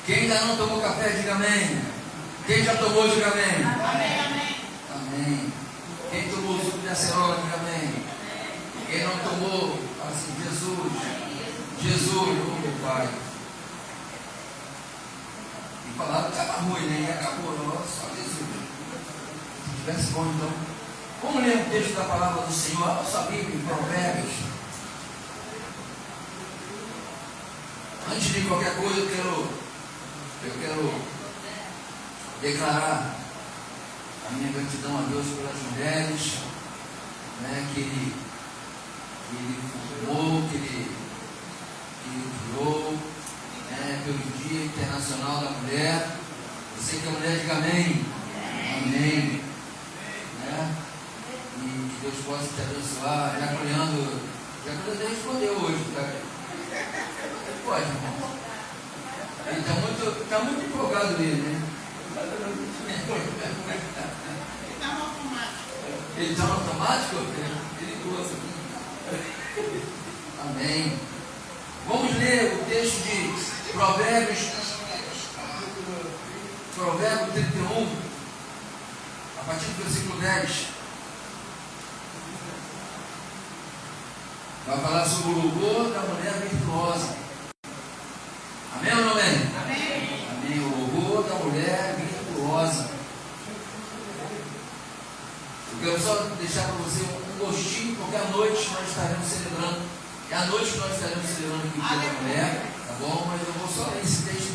Quem ainda não tomou café, diga amém. Quem já tomou, diga amém. Amém, amém. Amém. Quem tomou o suco de acerola, diga amém. Quem não tomou, assim, Jesus, oh meu Pai. E falaram que estava ruim, né? E acabou, não, só Jesus. Se tivesse bom, então. Vamos ler um texto da palavra do Senhor, a nossa Bíblia, em Provérbios. Antes de qualquer coisa, eu quero declarar a minha gratidão a Deus pelas mulheres, né, que Ele formou, que Ele criou, né, pelo Dia Internacional da Mulher. Você que é mulher, diga amém. Amém. Né? E que Deus possa te abençoar. Já Cleando respondeu hoje, tá? Pode, irmão. Ele está muito empolgado nele, né? Ele está no automático? Perigoso. Amém. Vamos ler o texto de Provérbios 31, a partir do versículo 10. Vai falar sobre o louvor da mulher virtuosa. Amém ou não amém? Amém. Amém. O louvor da mulher virtuosa. Eu quero só deixar para você um gostinho, porque à noite nós estaremos celebrando. É à noite que nós estaremos celebrando aqui o Dia da Mulher, tá bom? Mas eu vou só ler esse texto,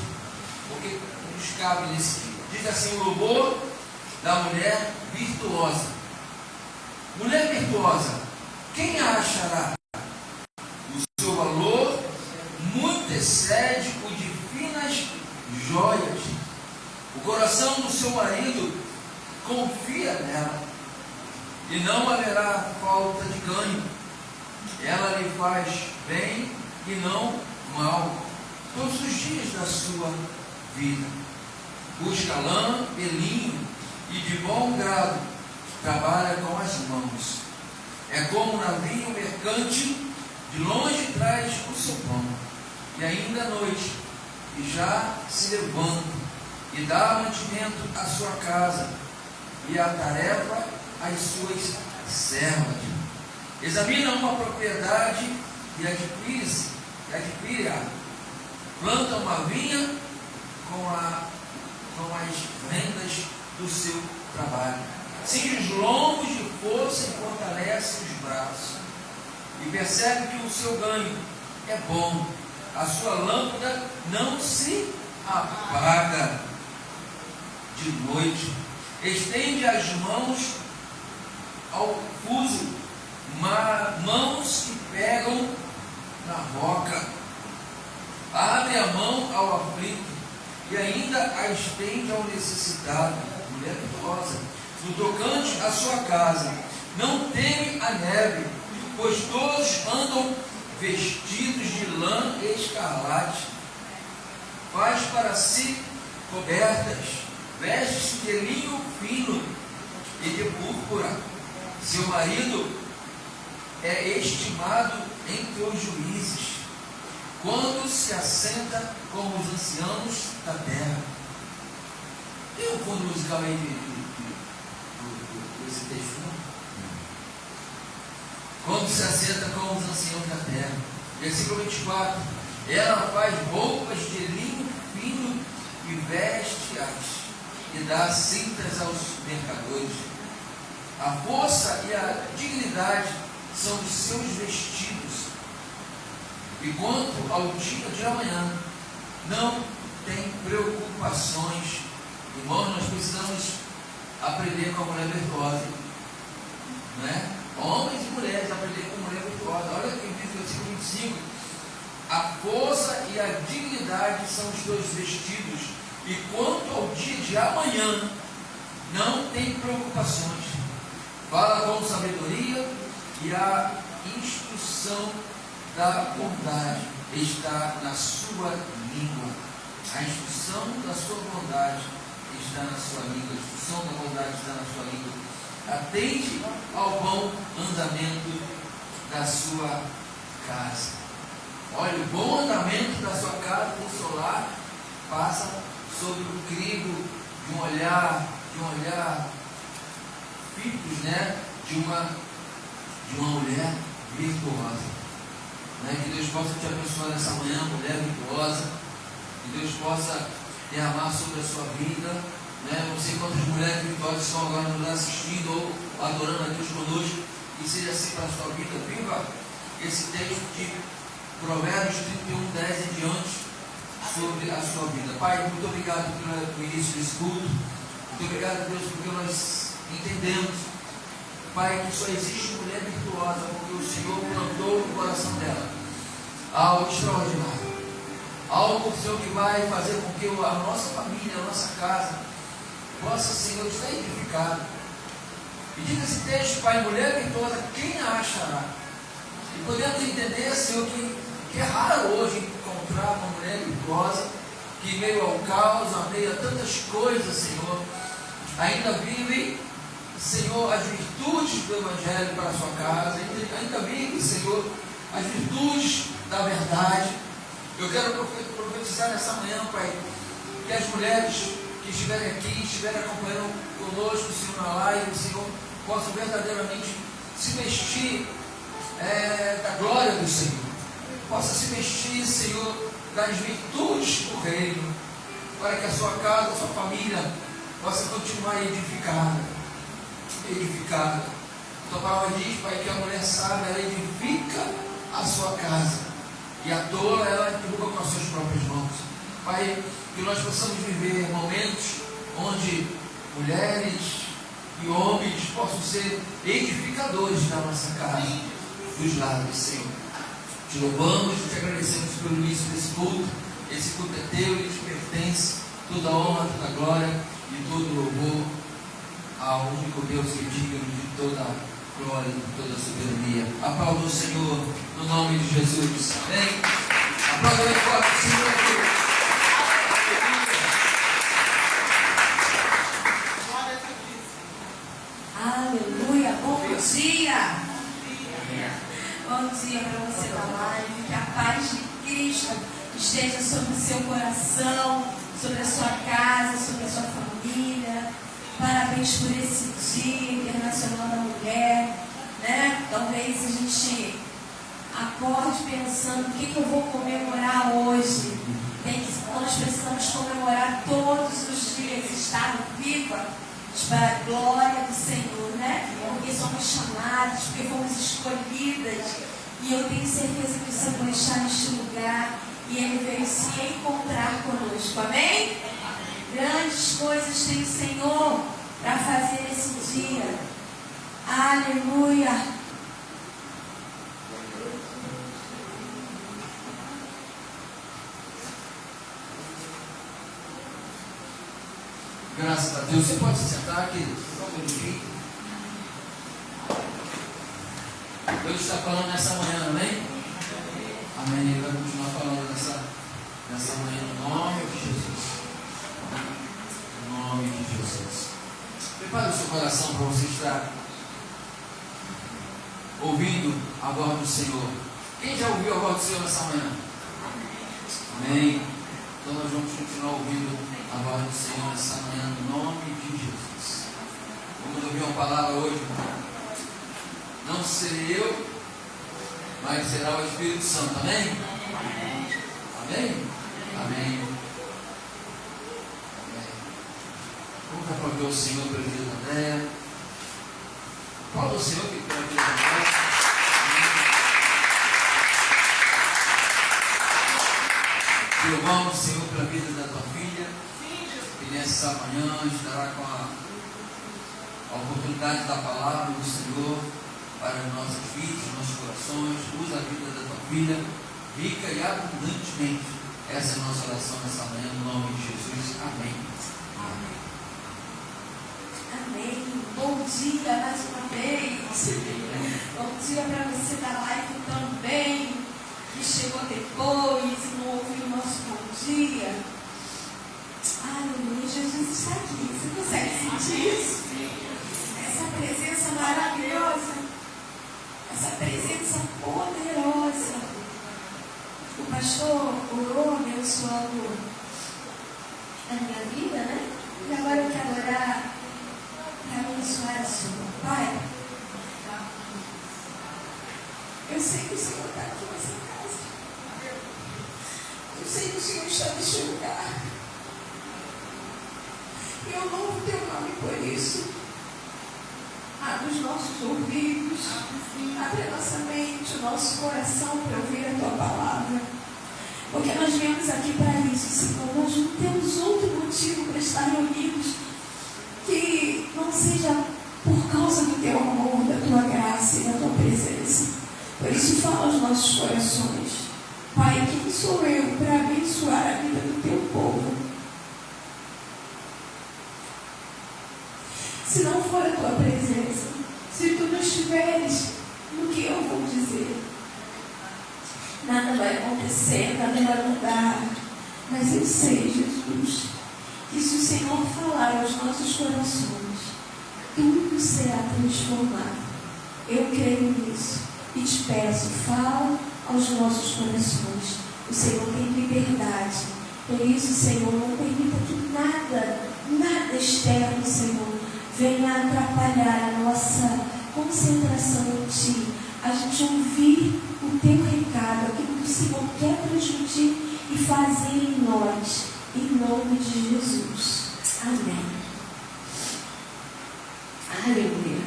porque nos cabe nesse dia. Diz assim: o louvor da mulher virtuosa. Mulher virtuosa, quem a achará? O seu valor muito excede o de finas joias. O coração do seu marido confia nela, e não haverá falta de ganho. Ela lhe faz bem e não mal todos os dias da sua vida. Busca lã e linho, e de bom grado trabalha com as mãos. É como um navio mercante, de longe traz o seu pão, e ainda à noite, e já se levanta, e dá mantimento à sua casa, e a tarefa às suas servas. Examina uma propriedade e adquire-a. Planta uma vinha com as rendas do seu trabalho. Cinge os lombos de força e fortalece os braços. E percebe que o seu ganho é bom. A sua lâmpada não se apaga de noite. Estende as mãos ao fuso, mãos que pegam na roca. Abre a mão ao aflito e ainda a estende ao necessitado. Mulher virtuosa. No tocante à sua casa, não teme a neve, pois todos andam vestidos de lã escarlate. Faz para si cobertas, veste-se de linho fino e de púrpura. Seu marido é estimado entre os juízes, quando se assenta como os anciãos da terra. Tem um fundo musical aí desse texto, não? Quando se assenta como os anciãos da terra. Versículo 24. Ela faz roupas de linho fino e veste-as, e dá cintas aos mercadores. A força e a dignidade são os seus vestidos. E quanto ao dia de amanhã, não tem preocupações. Irmãos, nós precisamos aprender com a mulher virtuosa, não é? Homens e mulheres aprender com a mulher virtuosa. Olha o que diz no versículo 25: a força e a dignidade são os teus vestidos, e quanto ao dia de amanhã, não tem preocupações. Fala com sabedoria, e a instrução da bondade está na sua língua. A instrução da sua bondade está na sua língua. A instrução da bondade está na sua língua. Atende ao bom andamento da sua casa. Olha, o bom andamento da sua casa, do seu lar, passam sobre o crivo de um olhar fixo, né? De uma mulher virtuosa. Né? Que Deus possa te abençoar nessa manhã, mulher virtuosa. Que Deus possa derramar sobre a sua vida. Né? Não sei quantas mulheres virtuosas estão agora nos assistindo ou adorando a Deus conosco. Que seja assim para a sua vida. Viva esse texto de Provérbios 31, 10 em diante sobre a sua vida. Pai, muito obrigado pelo início desse culto. Muito obrigado, Deus, porque nós entendemos, Pai, que só existe mulher virtuosa porque o Senhor plantou no coração dela algo extraordinário. Algo, Senhor, que vai fazer com que a nossa família, a nossa casa possa, Senhor, estar edificada. E diga esse texto, Pai, mulher virtuosa, quem a achará? E podemos entender, Senhor, que é raro hoje encontrar uma mulher virtuosa que, em meio ao caos, em meio a tantas coisas, Senhor, ainda vive, Senhor, as virtudes do Evangelho para a sua casa, ainda vive, Senhor, as virtudes da verdade. Eu quero profetizar nessa manhã, Pai, que as mulheres que estiverem aqui, estiverem acompanhando conosco, Senhor, na live, Senhor, possam verdadeiramente se vestir da glória do Senhor, possa se vestir, Senhor, das virtudes do reino, para que a sua casa, a sua família possa continuar edificada. Tua palavra diz, Pai, que a mulher sábia, ela edifica a sua casa, e a tola, ela derruba com as suas próprias mãos. Pai, que nós possamos viver momentos onde mulheres e homens possam ser edificadores da nossa casa, dos lares, Senhor. Te louvamos, te agradecemos pelo início desse culto. Esse culto é teu, ele te pertence. Toda honra, toda glória e todo louvor ao único Deus que é digno de toda glória e de toda soberania. Aplauda o Senhor no nome de Jesus. Amém? Aplauda bem forte o Senhor aqui. Aleluia, bom dia! Bom dia para você da live, que a paz de Cristo esteja sobre o seu coração, sobre a sua casa, sobre a sua família. Parabéns por esse Dia Internacional da Mulher, né? Talvez a gente acorde pensando o que eu vou comemorar hoje. Nós precisamos comemorar todos os dias, estar viva para a glória do Senhor, né? Porque somos chamados, porque fomos escolhidas, e eu tenho certeza que o Senhor está neste lugar e Ele veio se encontrar conosco, amém? Grandes coisas tem o Senhor para fazer esse dia. Aleluia. Graças a Deus. Você pode se sentar, querido? Só um minutinho. Deus está falando nessa manhã, amém? Amém. Ele vai continuar falando nessa manhã, no nome de Jesus. No nome de Jesus. Prepare o seu coração para você estar ouvindo a voz do Senhor. Quem já ouviu a voz do Senhor nessa manhã? Amém. Então nós vamos continuar ouvindo a voz do Senhor nessa manhã, no nome de Jesus. Vamos ouvir uma palavra hoje. Não serei eu, mas será o Espírito Santo. Amém? Amém? Amém. Vamos aplaudir o Senhor pela vida da Andréia. Aplauda o Senhor pela vida da Andréia. Te louvamos, Senhor, pela vida da tua filha, que nessa manhã estará com a oportunidade da palavra do Senhor para as nossas vidas, nossos corações. Usa a vida da tua filha rica e abundantemente. Essa é a nossa oração nessa manhã, no nome de Jesus. Amém. Amém. Amém. Bom dia mais uma vez. Bom dia para você da live também, que chegou depois e não ouviu o nosso bom dia. Aleluia, Jesus está aqui. Você consegue sentir isso? Essa presença maravilhosa, essa presença poderosa. O pastor orou abençoando na minha vida, né? E agora eu quero orar para abençoar a sua. Pai, eu sei que o Senhor está aqui nessa casa. Eu sei que o Senhor está neste lugar. E eu louvo o teu nome por isso. Abre os nossos ouvidos, abre a nossa mente, o nosso coração para ouvir a tua palavra. Porque nós viemos aqui para isso, Senhor. Nós não temos outro motivo para estar reunidos que não seja por causa do teu amor, da tua graça e da tua presença. Por isso, fala aos nossos corações. Pai, quem sou eu para abençoar a vida do teu povo? Se não for a tua presença, se tu não estiveres no que eu vou dizer, nada vai acontecer, nada vai mudar. Mas eu sei, Jesus, que se o Senhor falar aos nossos corações, tudo será transformado. Eu creio nisso e te peço, fala aos nossos corações. O Senhor tem liberdade. Por isso, Senhor, não permita que nada externo, Senhor, venha atrapalhar a nossa concentração em Ti, a gente ouvir o Teu recado, aquilo que o Senhor quer transmitir e fazer em nós, em nome de Jesus. Amém. Aleluia.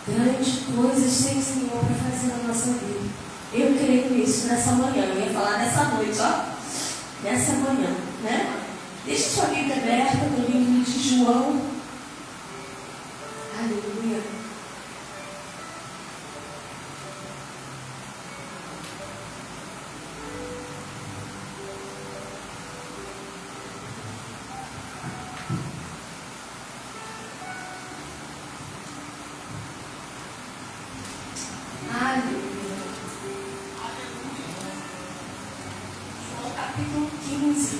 Grandes coisas tem o Senhor para fazer na nossa vida. Eu creio nisso nessa manhã. Eu ia falar nessa noite, ó. Nessa manhã, né? Deixa sua Bíblia aberta no livro de João. Aleluia. Aleluia. João capítulo 15.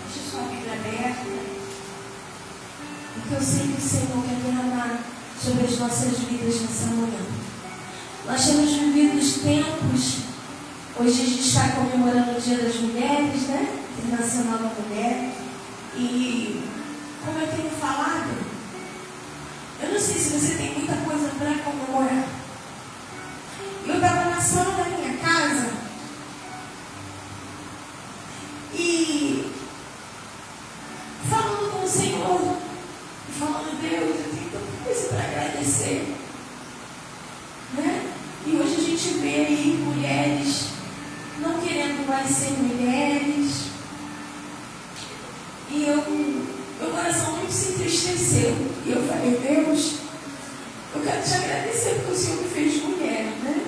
Deixa sua Bíblia aberta. Porque eu sei que o Senhor quer derramar sobre as nossas vidas nessa manhã. Nós temos vivido os tempos. Hoje a gente está comemorando o Dia das Mulheres, né? Internacional da Mulher. E como eu tenho falado, eu não sei se você tem muita coisa para comemorar. Eu estava na sala da minha casa e falando com o Senhor, falando, Deus, eu tenho tanta coisa para agradecer, né? E hoje a gente vê aí mulheres não querendo mais ser mulheres. E meu coração muito se entristeceu. E eu falei, Deus, eu quero te agradecer porque o Senhor me fez mulher, né?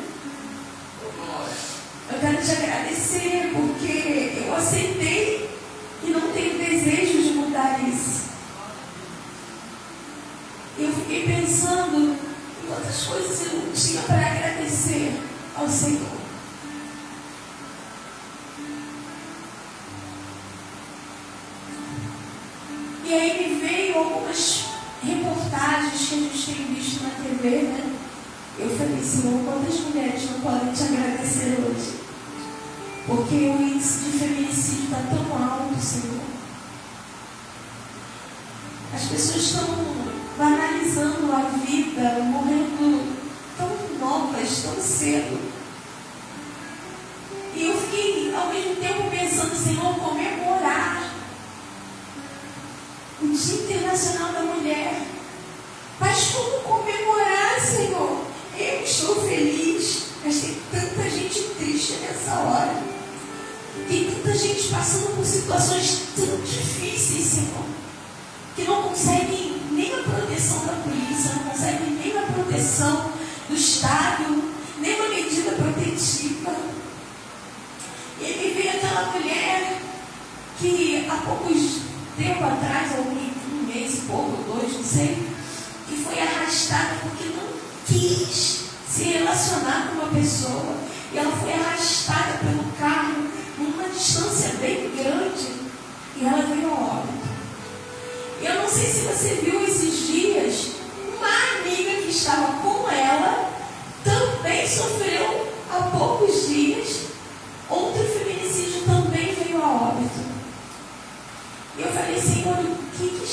Eu quero te agradecer porque eu aceitei e não tenho desejo de mudar isso. E eu fiquei pensando em quantas coisas eu tinha para agradecer ao Senhor. E aí me veio algumas reportagens que a gente tem visto na TV, né? Eu falei, Senhor, quantas mulheres não podem te agradecer hoje? Porque o índice de feminicídio está tão alto, Senhor. As pessoas estão banalizando a vida, morrendo tão novas, tão cedo. E eu fiquei ao mesmo tempo pensando, Senhor, comemorar o Dia Internacional da Mulher. Mas como comemorar, Senhor? Eu estou feliz, mas tem tanta gente triste nessa hora. Tem tanta gente passando por situações tão difíceis, Senhor, que não conseguem nem a proteção da polícia, não conseguem nem a proteção do Estado, nem uma medida protetiva. E aí me veio aquela mulher que há poucos tempo atrás, um mês e pouco, 2, não sei, que foi arrastada porque não quis se relacionar com uma pessoa. E ela foi arrastada pelo carro numa distância bem grande e ela veio ao óbito. Eu não sei se você viu esses dias, uma amiga que estava com ela também sofreu há poucos dias outro feminicídio, também veio a óbito.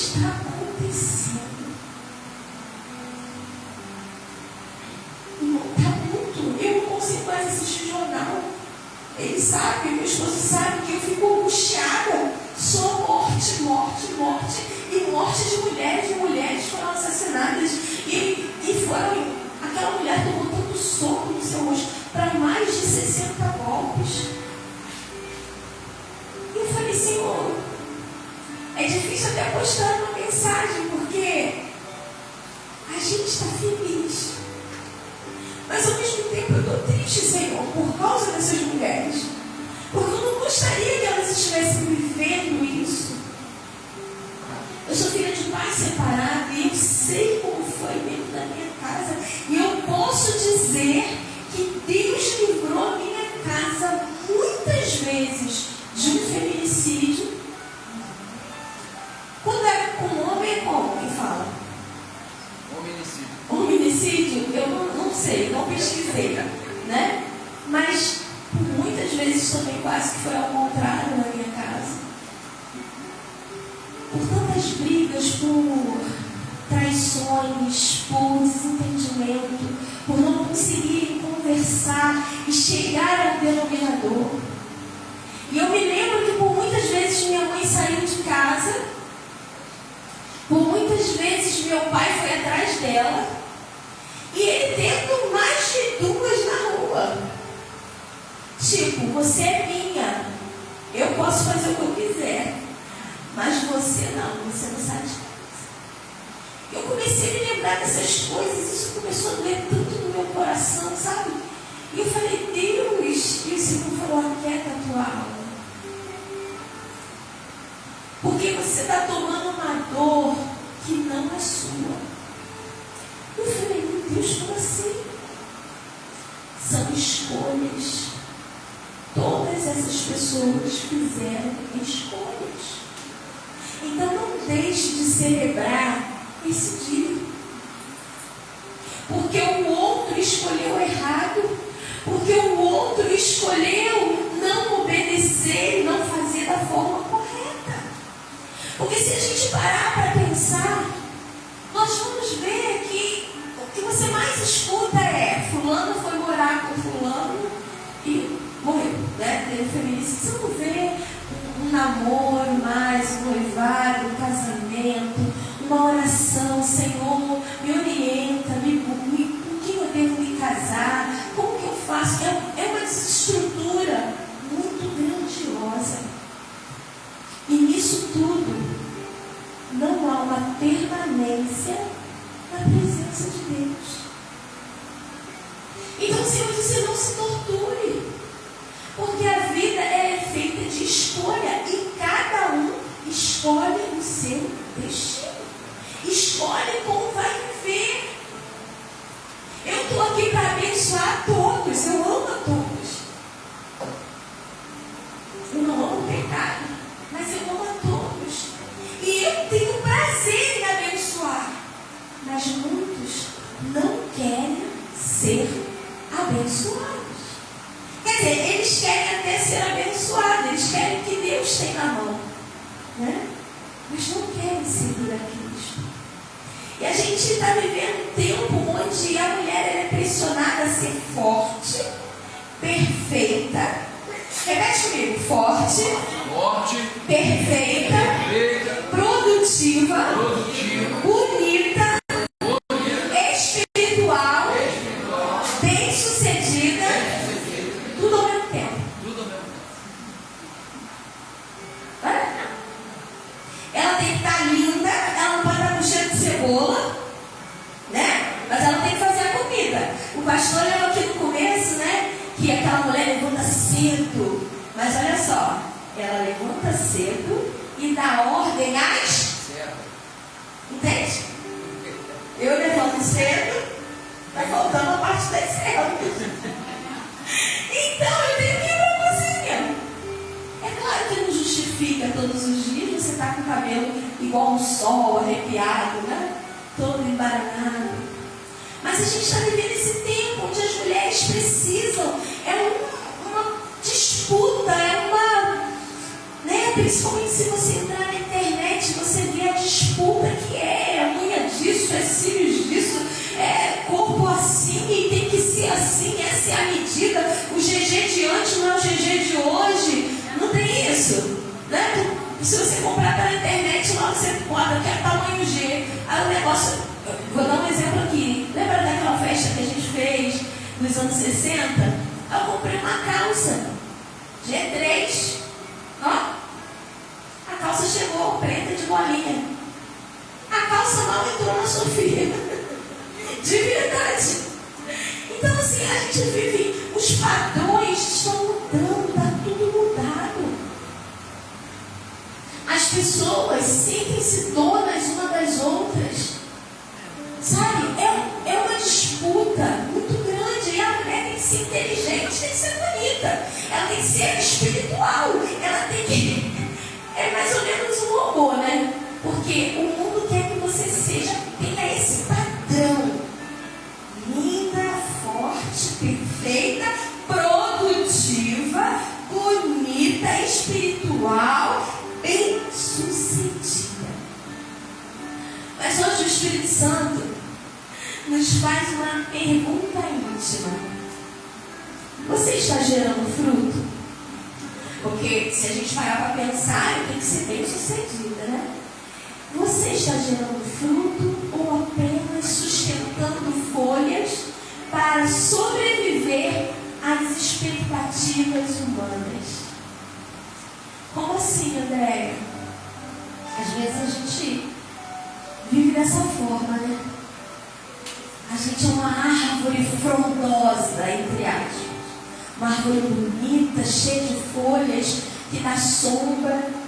está acontecendo? Não está muito. Eu não consigo mais assistir jornal. Ele sabe, meu esposo sabe que eu fico angustiada. Só morte, morte, morte. E morte de mulheres foram assassinadas. E foram. Aquela mulher tomou tanto soco no seu rosto para mais de 60 golpes. E eu falei, Senhor, é difícil até postar uma mensagem, porque a gente está feliz. Mas ao mesmo tempo eu estou triste, Senhor, por causa dessas mulheres. Porque eu não gostaria que elas estivessem vivendo isso. Eu sou filha de pai separado e eu sei como foi dentro da minha casa. E eu posso dizer que Deus livrou a minha casa muitas vezes de um feminicídio. Quando era com homem, é como quem fala? Hominicídio, eu não sei, não pesquisei, né? Mas muitas vezes também quase que foi ao contrário na minha casa. Por tantas brigas, por traições, por desentendimento, por não conseguirem conversar e chegar ao denominador. E eu me lembro que por muitas vezes minha mãe saiu de casa, por muitas vezes meu pai foi atrás dela, e ele tendo mais de duas na rua. Tipo, você é minha, eu posso fazer o que eu quiser, mas você não sai de casa. Eu comecei a me lembrar dessas coisas, isso começou a doer tanto no meu coração, sabe? E eu falei, Deus, e o Senhor falou, aquieta a tua alma. Porque você está tomando uma dor que não é sua. Eu falei, meu Deus, como assim? São escolhas. Todas essas pessoas fizeram escolhas. Então não deixe de celebrar esse dia. Porque o outro escolheu errado. Porque o outro escolheu não obedecer e não fazer da forma correta. Porque se a gente parar para pensar, nós vamos ver que o que você mais escuta é fulano foi morar com fulano e morreu, né? Teve feminicídio. Você não vê um namoro mais, um noivado, um casamento, uma oração, Senhor, me orienta, com quem eu devo me casar, como que eu faço? É uma desestrutura muito grandiosa. E nisso tudo, não há uma permanência na presença de Deus. Então o Senhor disse, não se torture, porque a vida é feita de escolha e cada um escolhe o seu destino. Escolhe como vai viver. Eu estou aqui para abençoar todos. Eu amo a todos. Eu não amo o pecado, mas eu amo a todos. E eu tenho prazer em abençoar. Mas muitos não querem ser abençoados. Quer dizer, eles querem até ser abençoados. Eles querem que Deus tenha na mão, né? Mas não querem seguir a Cristo. E a gente está vivendo um tempo onde a mulher é pressionada a ser forte, perfeita. Repete comigo: forte, perfeita, produtiva, bonita, espiritual, bem-sucedida, tudo ao mesmo tempo. Ela tem que estar linda, ela não pode estar com cheiro de cebola, né? Mas ela tem que fazer a comida. O pastor leu aqui no começo, né? Que aquela mulher levanta cedo. Mas olha só, ela levanta cedo e dá ordem às... Entende? Eu levanto cedo, está faltando a parte das células. Então eu tenho que ir para a cozinha. É claro que não justifica todos os dias você estar com o cabelo igual um sol, arrepiado, né? Todo embaranado. Mas a gente está vivendo esse tempo onde as mulheres precisam. É uma disputa, né? Principalmente se você entrar na internet, você vê a disputa ser a medida. O GG de antes não é o GG de hoje. Não tem isso, né? Se você comprar pela internet, lá você bota, eu quero tamanho G. Aí o negócio, vou dar um exemplo aqui. Lembra daquela festa que a gente fez nos anos 60? Eu comprei uma calça G3. Ó, a calça chegou preta de bolinha. A calça mal entrou na Sofia. De verdade. Então assim, a gente vive, os padrões estão mudando, está tudo mudado. As pessoas sentem-se donas uma das outras. Sabe? É uma disputa muito grande. E a mulher tem que ser inteligente, tem que ser bonita. Ela tem que ser espiritual. Ela tem que... É mais ou menos um robô, né? Porque o mundo quer que você tenha esse padrão. Linda, forte, perfeita, produtiva, bonita, espiritual, bem-sucedida. Mas hoje o Espírito Santo nos faz uma pergunta íntima. Você está gerando fruto? Porque se a gente parar para pensar, tem que ser bem-sucedida, né? Você está gerando fruto ou apenas sustentando folhas para sobreviver às expectativas humanas? Como assim, Andréia? Às vezes a gente vive dessa forma, né? A gente é uma árvore frondosa, entre aspas. Uma árvore bonita, cheia de folhas, que dá sombra.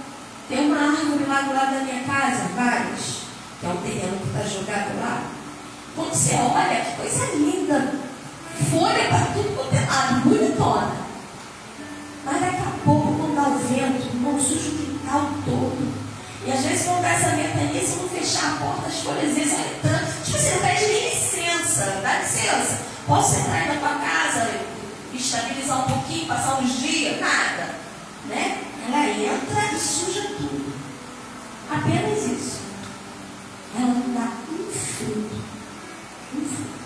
Tem uma árvore lá do lado da minha casa, várias, que é um terreno que está jogado lá. Quando você olha, que coisa linda. Folha para tudo quanto é lado, bonitona. Mas daqui a pouco, quando dá o vento, não suja o quintal todo. E às vezes, quando dá essa ventania, se não fechar a porta, as folhas às vezes entrando. Tipo, você não pede nem licença, dá licença. Posso entrar aí na tua casa, estabilizar um pouquinho, passar uns dias? Nada. Né? Ela entra e suja tudo. Apenas isso. Ela não dá um fruto. Um fruto.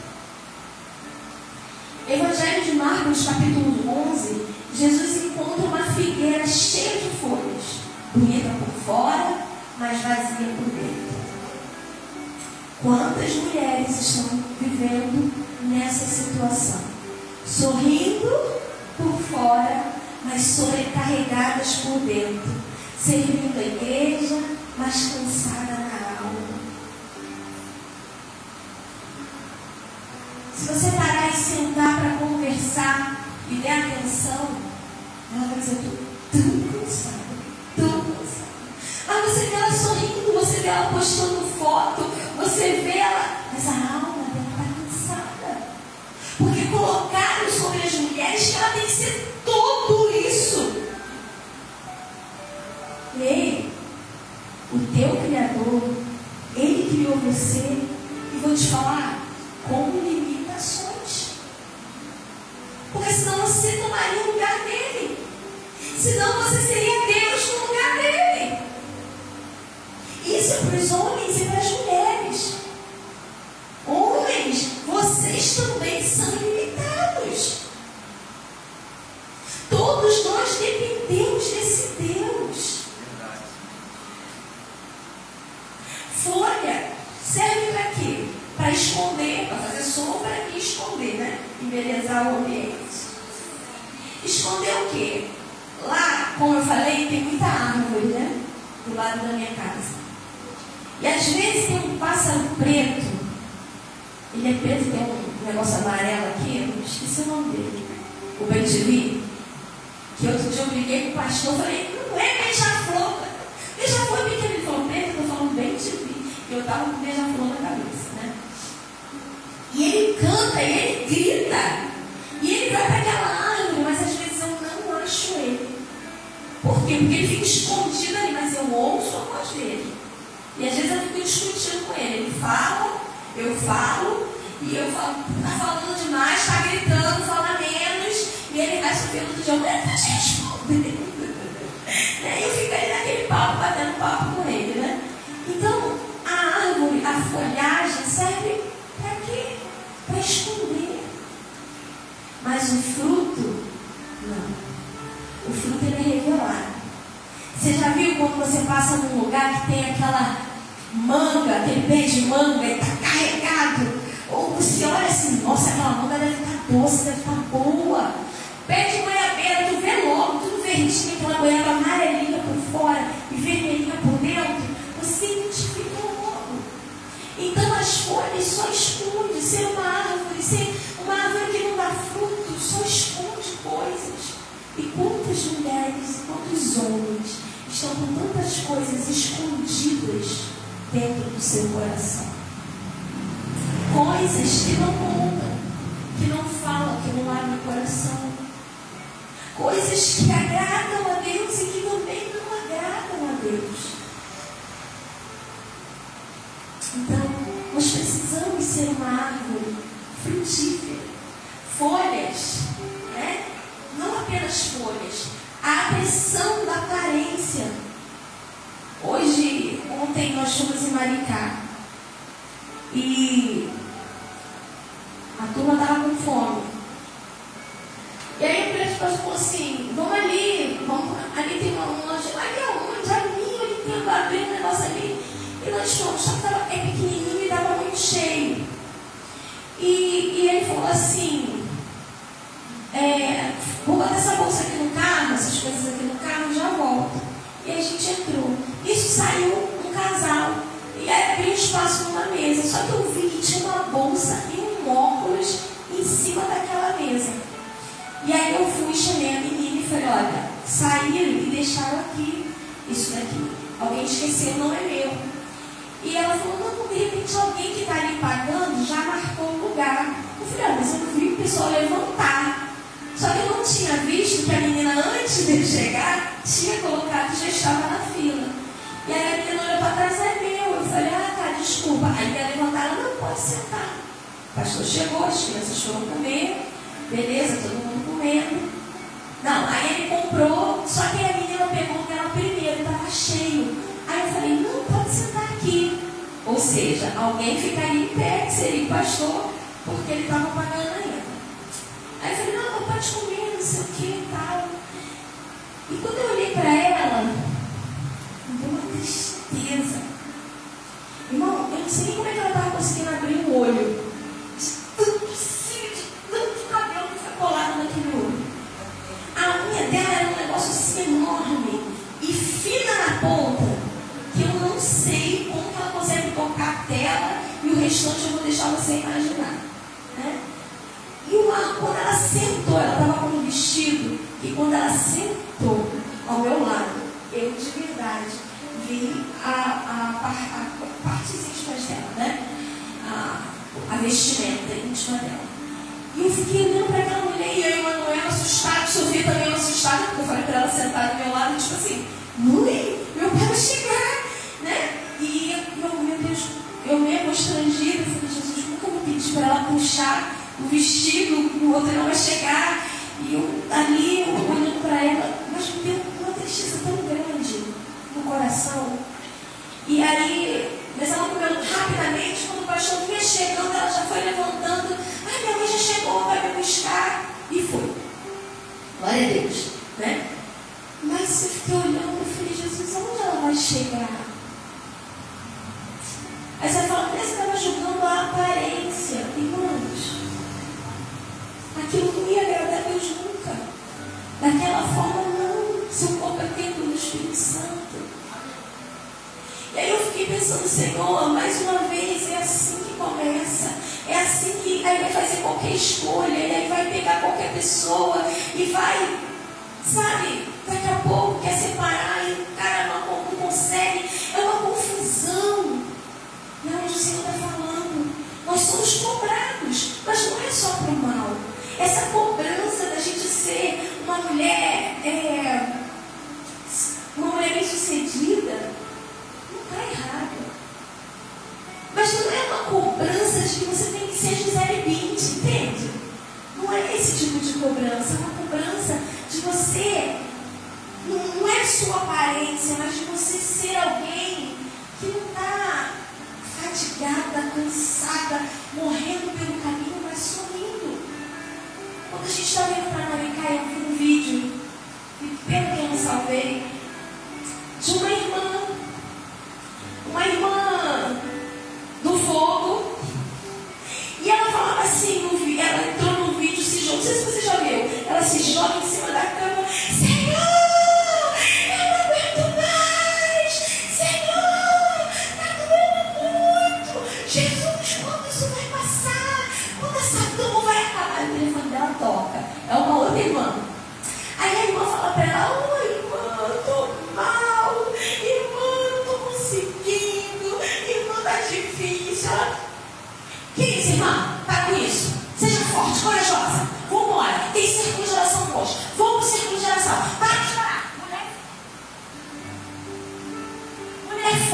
Evangelho de Marcos, capítulo 11, Jesus encontra uma figueira cheia de folhas, bonita por fora, mas vazia por dentro. Quantas mulheres estão vivendo nessa situação? Sorrindo por fora, mas sobrecarregadas por dentro, servindo a igreja, mas cansada na alma. Se você parar e sentar para conversar e der atenção, ela vai dizer, estou tão cansada, tão cansada. Ah, você vê ela sorrindo, você vê ela postando foto, você vê ela, mas a alma dela está cansada. Porque colocaram sobre as mulheres que ela tem que ser tudo isso. Ei, o teu Criador, Ele criou você, e vou te falar, com limitações. Porque senão você tomaria o lugar dele. Senão você seria Deus no lugar dele. Isso é para os homens e para as mulheres. Homens, vocês também são limitados. Todos nós dependemos desse Deus. Folha serve para quê? Para esconder, para fazer sombra e esconder, né? Embelezar o ambiente. Esconder o quê? Lá, como eu falei, tem muita árvore, né? Do lado da minha casa. E às vezes tem um pássaro preto. Ele é preto, tem um negócio amarelo aqui, eu esqueci o nome dele. O bem-te-vi. Que outro dia eu briguei com o pastor, eu falei, não é beija-flor. Beija-flor é pequeno. Ele falou, preto, eu tô falando bem-te-vi. E eu estava com beija-flor na cabeça, né? E ele canta, e ele grita. E ele vai para aquela árvore, mas às vezes eu não acho ele. Por quê? Porque ele fica escondido ali, mas eu ouço a voz dele. E às vezes eu fico discutindo com ele. Ele fala, eu falo, e eu falo, tá falando demais, tá gritando, fala menos. E ele vai subindo do jogo, ele tá te respondendo. E eu fico ali naquele papo, batendo papo com ele, né? Então, a árvore, a folhagem serve para quê? Para esconder. Mas o Você já viu quando você passa num lugar que tem aquela manga, aquele pé de manga e está carregado? Ou você olha assim, nossa, aquela manga deve estar doce, deve estar boa. Pé de goiabeira, tu vê logo, tu não vê risco, aquela goiaba amarelinha por fora e vermelhinha por dentro. Você identifica logo. Então as folhas só escondem. Ser uma árvore que não dá fruto, só esconde coisas. E quantas mulheres, quantos homens estão com tantas coisas escondidas dentro do seu coração? Coisas que não contam, que não falam, que não abrem o coração. Coisas que agradam a Deus e que também não agradam a Deus. Então, nós precisamos ser uma árvore frutífera. Folhas, né? Não apenas folhas. A pressão da carência. Ontem nós fomos em Maricá. E a turma estava com fome. E aí o presbítero falou assim, vamos ali tem uma loja, ali aonde? Ali tem um negócio ali. E nós fomos, só que é pequenininho e estava muito cheio. E ele falou assim, vou botar essa bolsa aqui no carro, essas coisas aqui no carro, já volto. E a gente entrou. Isso saiu um casal. E aí abriu espaço numa mesa. Só que eu vi que tinha uma bolsa e um óculos em cima daquela mesa. E aí eu fui, chamei a menina e falei, olha, saíram e deixaram aqui isso daqui. Alguém esqueceu, não é meu. E ela falou, não, de repente alguém que está ali pagando já marcou o lugar. Eu falei, mas eu vi o pessoal levantar. Só que eu não tinha visto que a menina, antes de chegar, tinha colocado e já estava na fila. E aí a menina olhou para trás, é meu. Eu falei, tá, desculpa. Aí ia levantar, ela não pode sentar. O pastor chegou, as crianças foram comer. Beleza, todo mundo comendo. Não, aí ele comprou, só que a menina pegou dela primeiro, estava cheio. Aí eu falei, não, pode sentar aqui. Ou seja, alguém ficaria em pé, que seria o pastor, porque ele estava pagando ainda. Aí eu falei, não, pode comer, não sei o que e tal. E quando eu olhei para ela, me deu uma tristeza. Irmão, eu não sei nem como é que ela estava conseguindo abrir o olho. Cabelo que foi colado naquele olho. A unha dela era um negócio assim enorme e fina na ponta, que eu não sei como que ela consegue tocar a tela, e o restante eu vou deixar você imaginar, né? E quando ela sentou, ela estava com um vestido, e quando ela sentou ao meu lado, eu de verdade vi a partes íntimas dela, né? A vestimenta íntima dela. E eu fiquei olhando para aquela mulher, e eu e Manuel assustado, Sofia também assustada, porque eu falei para ela sentar do meu lado, tipo assim, mãe, meu pai vai chegar, né? E meu Deus, eu meio constrangida, eu falei, Jesus, nunca vou pedir para ela puxar o vestido, o outro não vai chegar. E eu ali, olhando para ela, mas me deu uma tristeza tão grande no coração. E aí, mas ela comeu rapidamente, quando o pastor vinha chegando, ela já foi levantando. Ai, minha mãe já chegou, vai me buscar. E foi. Glória a Deus, né? Mas eu fiquei olhando e falei, Jesus, aonde ela vai chegar? Aí você fala, mas você estava julgando a aparência. Irmãos, aquilo não ia agradar a Deus nunca. Daquela forma não. Seu corpo é templo do Espírito Santo. E aí eu fiquei pensando, Senhor, mais uma vez, é assim que começa. É assim que aí vai fazer qualquer escolha, e aí vai pegar qualquer pessoa e vai, sabe, daqui a pouco quer separar e o cara não consegue. É uma confusão. E é onde o Senhor está falando. Nós somos cobrados, mas não é só para o mal. Essa cobrança da gente ser uma mulher bem-sucedida, não está errado. Mas não é uma cobrança de que você tem que ser Gisele Bündchen, entende? Não é esse tipo de cobrança. É uma cobrança de você, não é sua aparência, mas de você ser alguém que não está fatigada, cansada, morrendo pelo caminho, mas sorrindo. Quando a gente está vendo para Maricá, eu vi um vídeo, e pena que eu não salvei,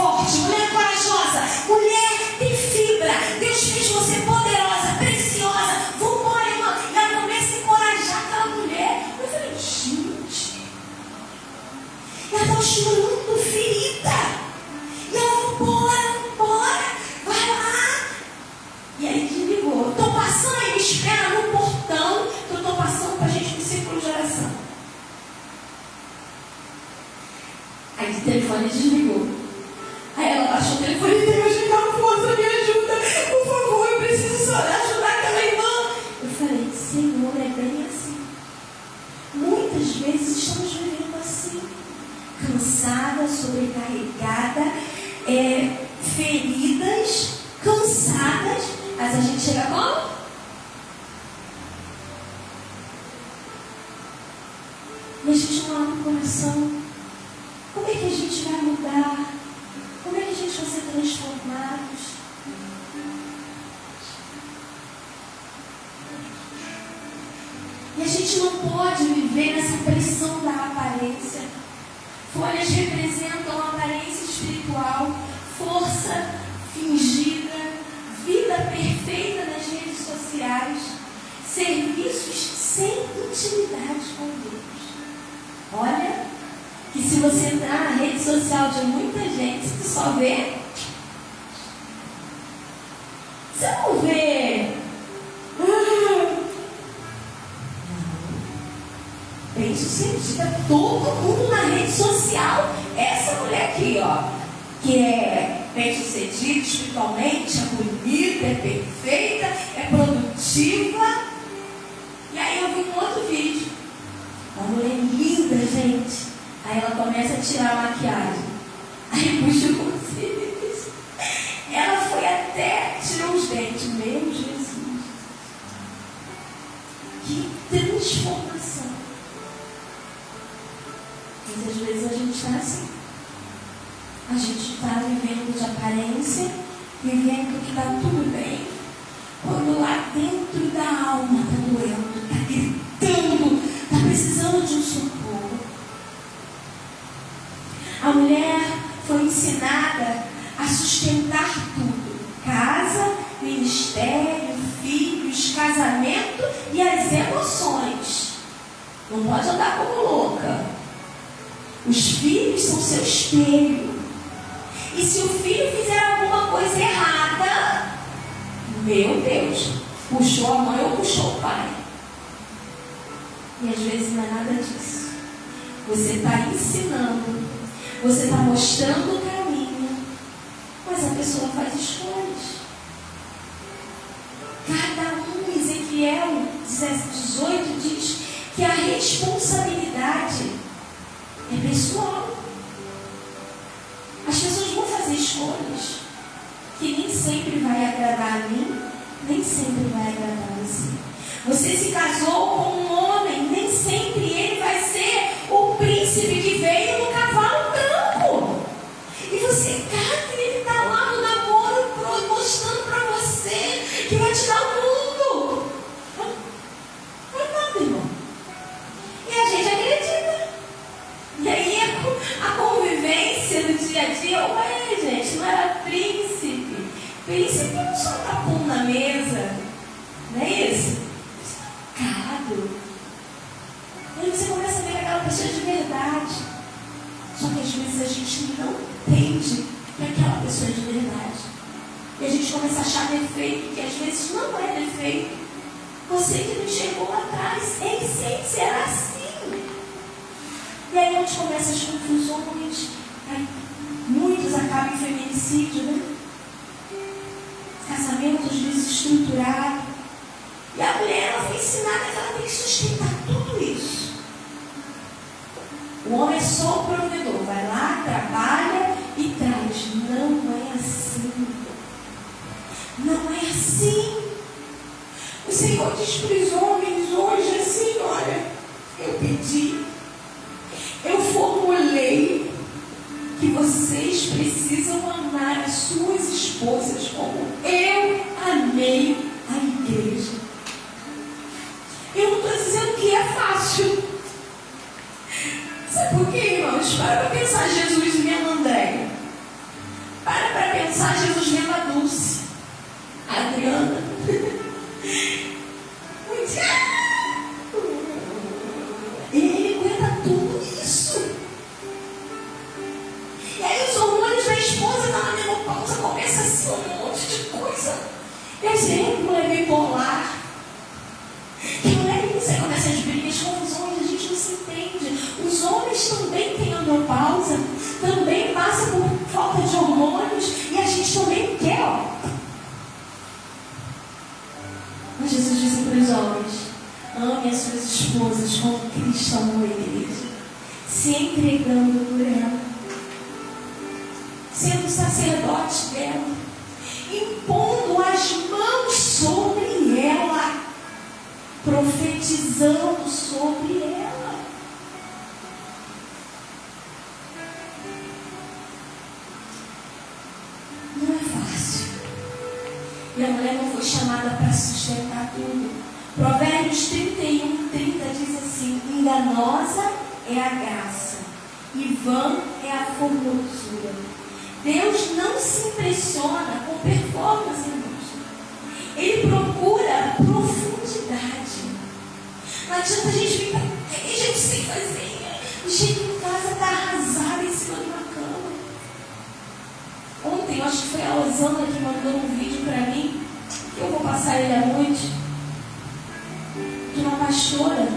forte, mulher corajosa, mulher tem fibra. Deus fez você poderosa, preciosa. Vambora, irmã. E ela começa a encorajar aquela mulher. Eu falei, gente, ela estava chorando, ferida. E ela, vambora, vai lá. E aí desligou. Estou passando aí, me espera no portão, que eu estou passando para a gente no círculo de oração. Aí o telefone desligou. Aí ela baixou o telefone e Deus, me dá força, me ajuda, por favor, eu preciso só ajudar aquela irmã. Eu falei, Senhor, é bem assim. Muitas vezes estamos vivendo assim, cansada, sobrecarregada, feridas, cansadas, mas a gente chega como? E a gente não abre o coração. Como é que a gente vai mudar? Como é que a gente vai ser transformados? E a gente não pode viver nessa pressão da aparência. Folhas representam a aparência espiritual, força fingida, vida perfeita nas redes sociais, serviços sem intimidade com Deus. Olha, que se você entrar na rede social de muita gente, tu só vê. Você não vê. Bem sucedida, todo mundo na rede social. Essa mulher aqui, ó, que é bem sucedida espiritualmente, é bonita, é perfeita, é produtiva. E aí eu vi um outro vídeo. Uma mulher linda, gente. Aí ela começa a tirar a maquiagem. Aí puxa os cílios. Ela foi até tirou os dentes. Meu Jesus. Que transformação. Mas às vezes a gente está assim. A gente está vivendo de aparência, vivendo que está tudo bem. Quando lá dentro da alma está doendo, está gritando, está precisando de um socorro. A mulher foi ensinada a sustentar tudo: casa, ministério, filhos, casamento e as emoções. Não pode andar como louca. Os filhos são seu espelho. E se o filho fizer alguma coisa errada, meu Deus, puxou a mãe ou puxou o pai. E às vezes não é nada disso. Você está ensinando, você está mostrando o caminho, mas a pessoa faz escolhas. Cada um, Ezequiel 18 diz que a responsabilidade é pessoal. As pessoas vão fazer escolhas que nem sempre vai agradar a mim, nem sempre vai agradar a você. Você se casou com um homem, nem sempre ele vai ser o príncipe que veio no cavalo branco. E você casa e ele está lá no namoro mostrando para você que vai te dar o mundo. Não é nada, irmão. E a gente acredita. E aí a convivência do dia a dia, ué, gente, não era príncipe. Príncipe não só tá pão na mesa, não é isso? Caro. E aí você começa a ver aquela pessoa de verdade. Só que às vezes a gente não entende que é aquela pessoa de verdade. E a gente começa a achar defeito, que às vezes não é defeito. Você que não chegou lá atrás, em essência era assim. E aí onde começam as confusões, aí muitos acabam em feminicídio, né? Casamentos desestruturados. E a mulher, ela foi ensinada que ela tem que sustentar tudo isso. O homem é só o provedor, vai lá, trabalha e traz. Não é assim. Não é assim. O Senhor diz para os homens hoje assim, olha, eu pedi, eu formulei que vocês precisam amar as suas esposas como eu amei a igreja. Eu não estou dizendo que é fácil. Sabe por quê, irmãos? Para pensar Jesus e minha Andréia. para pensar, Jesus vendo a Dulce, a Adriana. Ele aguenta tudo isso. E aí os hormônios da esposa estão na menopausa, começa assim um monte de coisa. Exemplo é bipolar. Que mulher que você começa as brigas, confusões, a gente não se entende. Os homens também têm menopausa, também passam por falta de hormônios, e a gente também quer, ó. Mas Jesus disse para os homens: ame as suas esposas como Cristo amou a igreja, se entregando por ela, sendo sacerdote dela, impondo as mãos sobre ela, profetizando sobre ela. Não é fácil. E a mulher não foi chamada para sustentar tudo. Provérbios 31:30 diz assim: enganosa é a graça e vã é a formosura. Deus não se impressiona com performance, irmãos. Ele procura profundidade. Não adianta a gente vir para a igreja, eu sei fazer. O jeito em casa está arrasado em cima de uma cama. Ontem, eu acho que foi a Osana que mandou um vídeo para mim, que eu vou passar ele à noite, de uma pastora.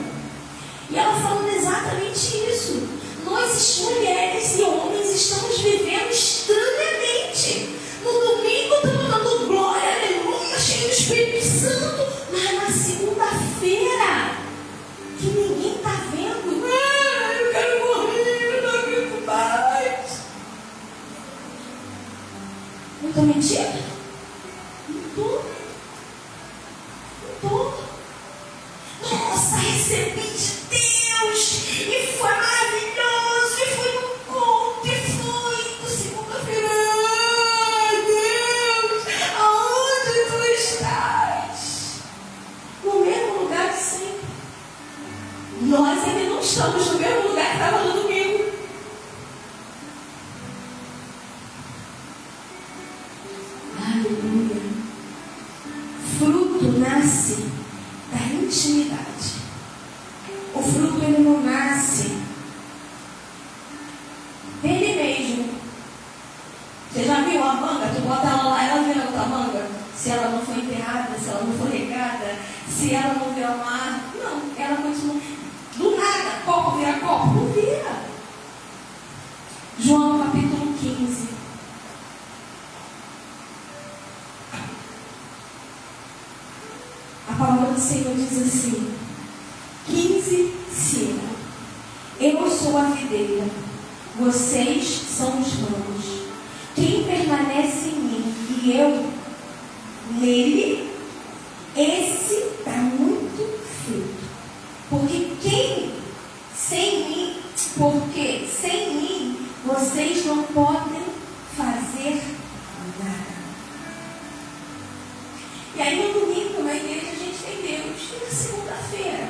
E ela falando exatamente isso. Nós, mulheres e homens, estamos vivendo estranhamente. No domingo estamos dando glória, aleluia, cheio do Espírito Santo. Mas na segunda-feira, que ninguém está vendo, eu quero morrer, eu não aguento mais. Eu estou mentindo? Não estou. Não estou. Nossa, recebi de Deus e foi maravilhoso, e foi no culto, e foi no segunda-feira. Ai, Deus, aonde tu estás? No mesmo lugar de sempre. Nós ainda não estamos no mesmo lugar que estava no domingo. Aleluia. Fruto nasce da intimidade. O fruto, ele não nasce dele mesmo. Você já viu a manga? Tu bota ela lá, ela vira outra manga. Se ela não for enterrada, se ela não for regada, se ela não vira o mar, não, ela continua. Do nada, copo vira copo, não vira. João capítulo 15. A palavra do Senhor diz assim: 15:5. Eu sou a videira, vocês são os ramos. Quem permanece em mim e eu nele, esse dá muito fruto. Porque sem mim vocês não podem fazer nada. E aí no domingo na igreja a gente tem Deus. E na segunda-feira?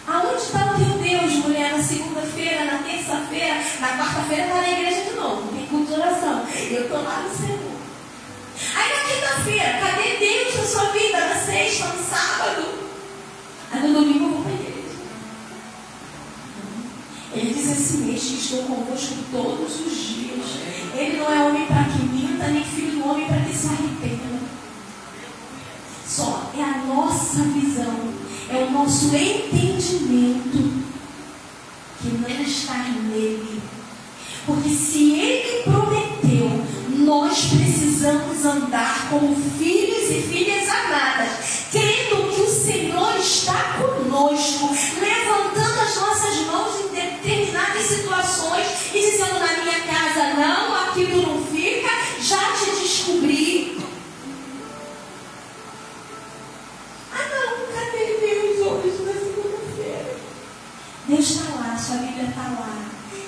Aonde está o teu Deus, mulher? Na segunda-feira, na terça-feira, na quarta-feira está na igreja de novo. Tem culto de oração. Eu estou lá no Senhor. Aí na quinta-feira, cadê Deus na sua vida? Na sexta, no sábado? Aí no domingo eu vou para a igreja. Ele diz assim: eis que estou convosco todos os dias. Ele não é homem para que minta, nem filho do homem para que se arrependa. Só é a nossa visão, é o nosso entendimento que não está nele. Porque se ele prometeu, nós precisamos andar como filhos e filhas amadas, crendo que o Senhor está conosco, levantando as nossas mãos em determinadas situações e dizendo: na minha casa não, aqui tu não fica, já te descobri. Ah não, cadê Deus hoje na segunda-feira? Deus está lá, sua Bíblia está lá.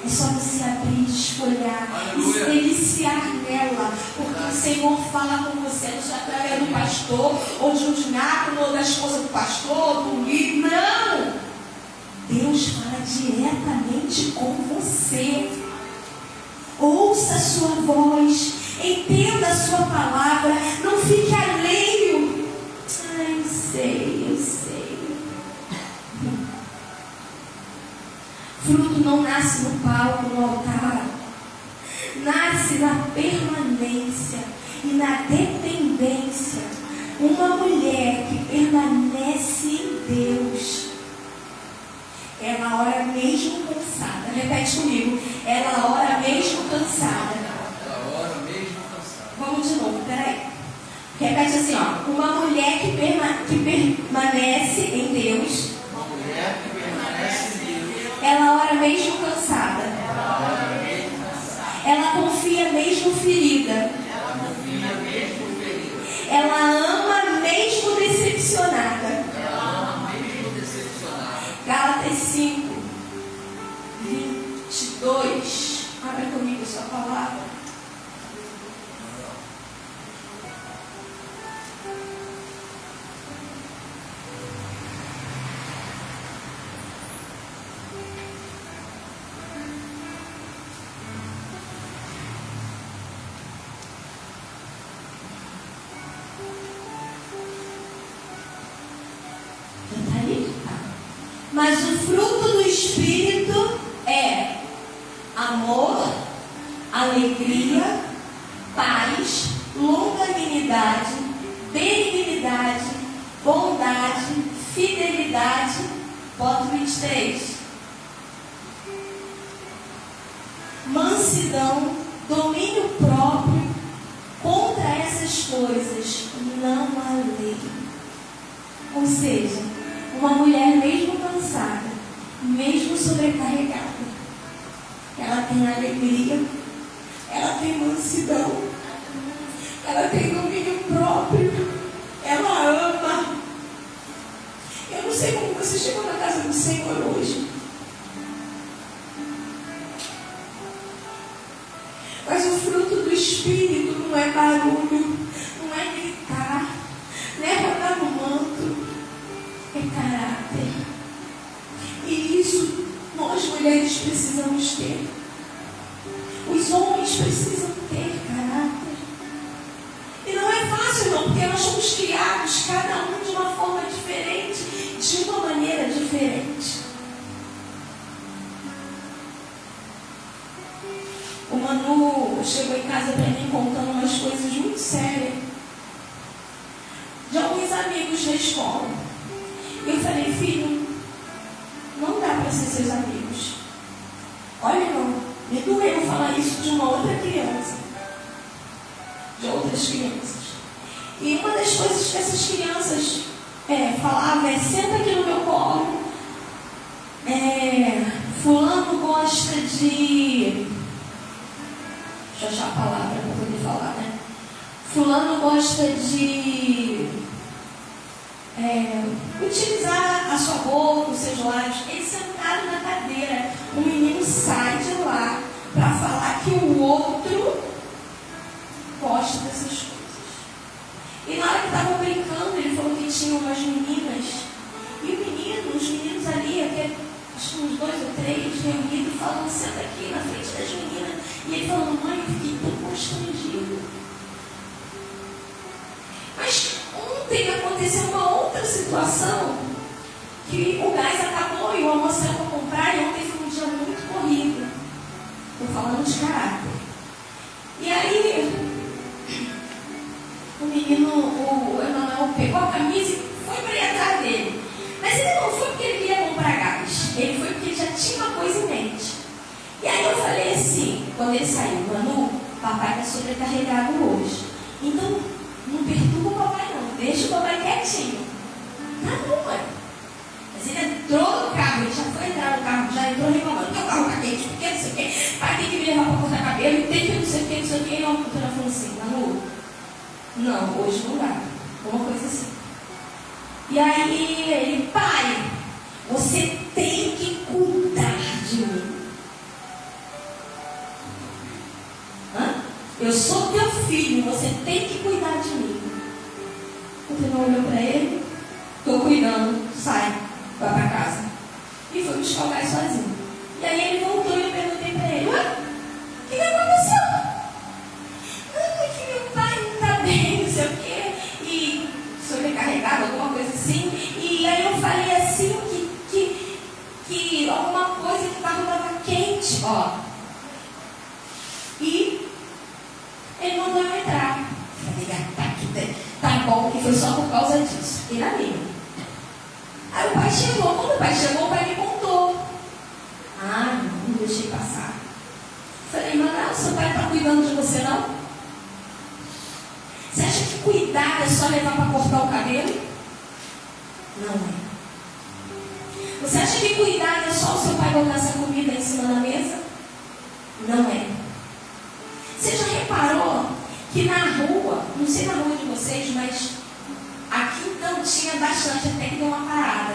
É só você abrir, desfolhar e se deliciar nela, porque o Senhor fala com você, não seja através do pastor, ou de um diácono, ou da esposa do pastor, do líder. Não! Deus fala diretamente com você. Ou ouça a sua voz, entenda a sua palavra, não fique alheio. Ai, eu sei. Fruto não nasce no palco, no altar. Nasce na permanência e na dependência. Uma mulher que permanece em Deus, ela ora mesmo cansada. Repete comigo. Ela ora mesmo cansada. Ela ora mesmo cansada. Vamos de novo, peraí. Repete assim, ó. Uma mulher que permanece em Deus. Uma mulher que permanece em Deus. Ela ora mesmo cansada. Ela ora mesmo cansada. Ela confia mesmo ferida. Ela confia mesmo ferida. Ela ama mesmo decepcionada. Ela ama mesmo decepcionada. Gálatas 5, 22. Abra comigo sua palavra. Mas o fruto do Espírito é amor, alegria, paz, longanimidade, benignidade, bondade, fidelidade. Bota 23. Mansidão, domínio próprio. Contra essas coisas não há lei. Ou seja, uma mulher mesmo cansada, mesmo sobrecarregada, ela tem alegria, ela tem mansidão, ela tem domínio próprio, ela ama. Eu não sei como você chegou na casa do Senhor hoje, mas o fruto do Espírito não é barulho, não é gritar, não é rodar no manto, é caráter. E isso nós mulheres precisamos ter. Os homens precisam ter caráter. E não é fácil não, porque nós somos criados, cada um de uma forma diferente, de uma maneira diferente. O Manu chegou em casa para mim contando umas coisas muito sérias de alguns amigos da escola. Eu falei, filho, não dá para ser seus amigos. Olha, não, me doeu falar isso de uma outra criança, de outras crianças. E uma das coisas que essas crianças falavam é: senta aqui no meu colo, fulano gosta de... Deixa eu achar a palavra para poder falar, né? Fulano gosta de... utilizar a sua boca, os seus lábios. Eles sentaram na cadeira. O menino sai de lá para falar que o outro gosta dessas coisas. E na hora que estavam brincando, ele falou que tinha umas meninas. E os meninos ali, até acho que uns 2 ou 3 reunidos, falando, senta aqui na frente das meninas. E ele falou, mãe, eu fiquei tão constrangido. Mas ontem aconteceu uma outra situação, que o gás acabou e o almoço era para comprar, e ontem foi um dia muito corrido. Estou falando de caráter. E aí, o menino, o Emanuel, pegou a camisa e foi para ir atrás dele. Mas ele não foi porque ele queria comprar gás, ele foi porque ele já tinha uma coisa em mente. E aí eu falei assim, quando ele saiu, Manu, papai está sobrecarregado hoje. Então, não perturba o papai não, deixa o papai quietinho. Tá bom, mãe. Mas ele entrou no carro, ele já foi entrar no carro, já entrou reclamando, meu carro tá quente, porque não sei o quê, pai tem que me levar para cortar cabelo, tem que não sei o quê, não sei o quê. E a doutora falou assim, Manu, não, hoje não dá. Uma coisa assim. E aí ele, pai, você tem que cuidar de mim. Eu sou teu filho, você tem que cuidar de mim. Você não olhou para ele? Estou cuidando, sai, vai para casa. E foi buscar o gás sozinho. E aí ele voltou e eu perguntei para ele, o que aconteceu? ó. E ele mandou eu entrar. Falei, tá bom, que foi só por causa disso. E na minha. Aí o pai chegou. Quando o pai chegou, o pai me contou. Ah, não deixei passar. Falei, mas não, seu pai está cuidando de você, não? Você acha que cuidar é só levar para cortar o cabelo? Não é. Você acha que cuidar é só o seu pai botar essa comida em cima da mesa? Não é. Você já reparou que na rua, não sei na rua de vocês, mas aqui então tinha bastante, até que deu uma parada.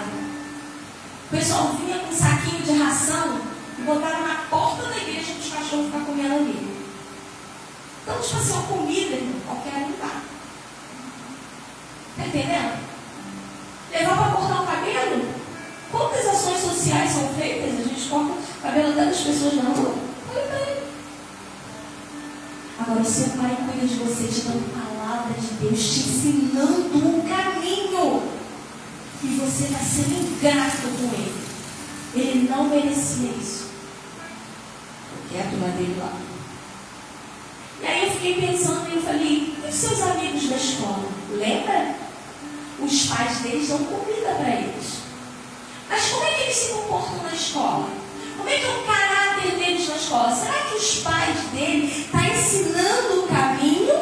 O pessoal vinha com um saquinho de ração e botaram na porta da igreja para os cachorros ficarem comendo ali. Então, tipo assim, uma comida, irmão, qualquer um dá. Tá entendendo? Levar para cortar o cabelo? Quantas ações sociais são feitas? A gente corta o cabelo até das pessoas na rua. Olha bem. Agora o seu pai cuida de você, te dando palavra de Deus, te ensinando um caminho. E você está sendo ingrato com ele. Ele não merecia isso. Quieto lá dele lá. E aí eu fiquei pensando e eu falei, e os seus amigos da escola? Lembra? Os pais deles dão comida para eles. Mas como é que eles se comportam na escola? Como é que é o caráter deles na escola? Será que os pais dele estão ensinando o caminho?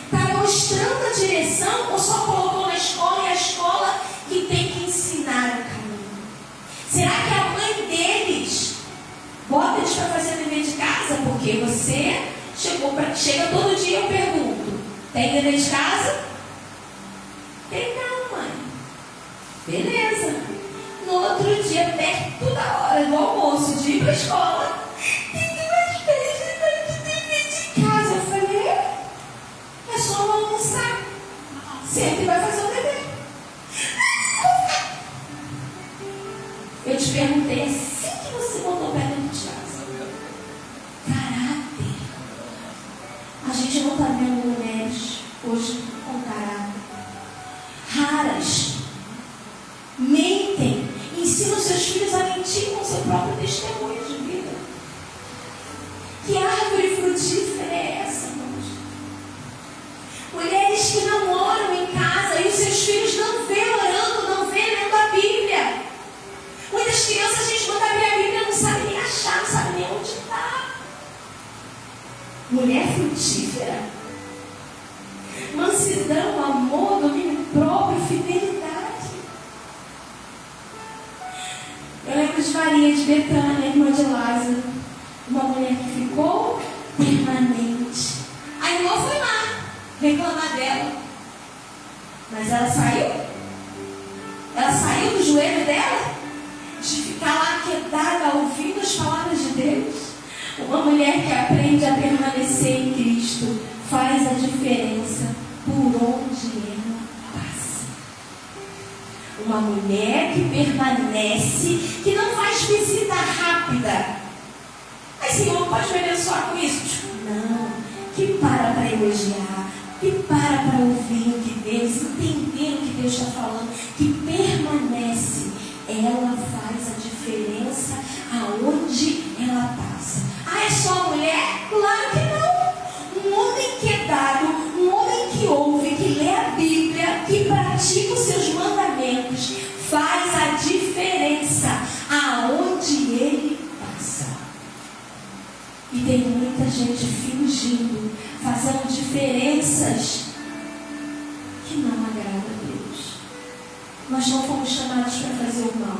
Está mostrando a direção? Ou só colocou na escola e a escola que tem que ensinar o caminho? Será que a mãe deles bota eles para fazer dever de casa? Porque você chega todo dia, eu pergunto, tem dever de casa? Tem não, mãe. Beleza. No outro dia, perto da hora do almoço, de ir para a escola, tem duas vezes dever de casa. Eu falei, é só não almoçar. Senta e vai fazer o dever. Eu te perguntei assim que você botou o pé dentro de casa. Caráter. A gente não está vendo mulheres hoje com caráter. Raras. Mentem. Ensinam seus filhos a mentir com seu próprio testemunho de vida. Que árvore frutífera é essa, irmãos? Mulheres que não oram em casa e os seus filhos não vêem orando, não vêem lendo a Bíblia. Muitas crianças, a gente manda abrir a Bíblia, não sabe nem achar, não sabe nem onde está. Mulher frutífera. Mansidão, amor, domínio próprio, fidelidade. Eu lembro de Maria de Betânia, irmã de Lázaro. Uma mulher que ficou permanente. A irmã foi lá reclamar dela. Mas ela saiu? Ela saiu do joelho dela? De ficar lá quietada, ouvindo as palavras de Deus? Uma mulher que aprende a permanecer em Cristo faz a diferença por onde ela passa. Uma mulher que permanece, que não faz visita rápida. Mas Senhor, pode me abençoar com isso? Não, que para elogiar, que para ouvir o que Deus, entender o que Deus está falando, que permanece. Ela faz a diferença aonde ela passa. Ah, é só a mulher? Claro que não. Um homem que é dado, um homem que ouve, que lê a Bíblia, que pratica os seus mandamentos, faz a diferença aonde ele passa. E tem muita gente fingindo, fazendo diferenças que não agradam a Deus. Nós não fomos chamados para fazer o mal.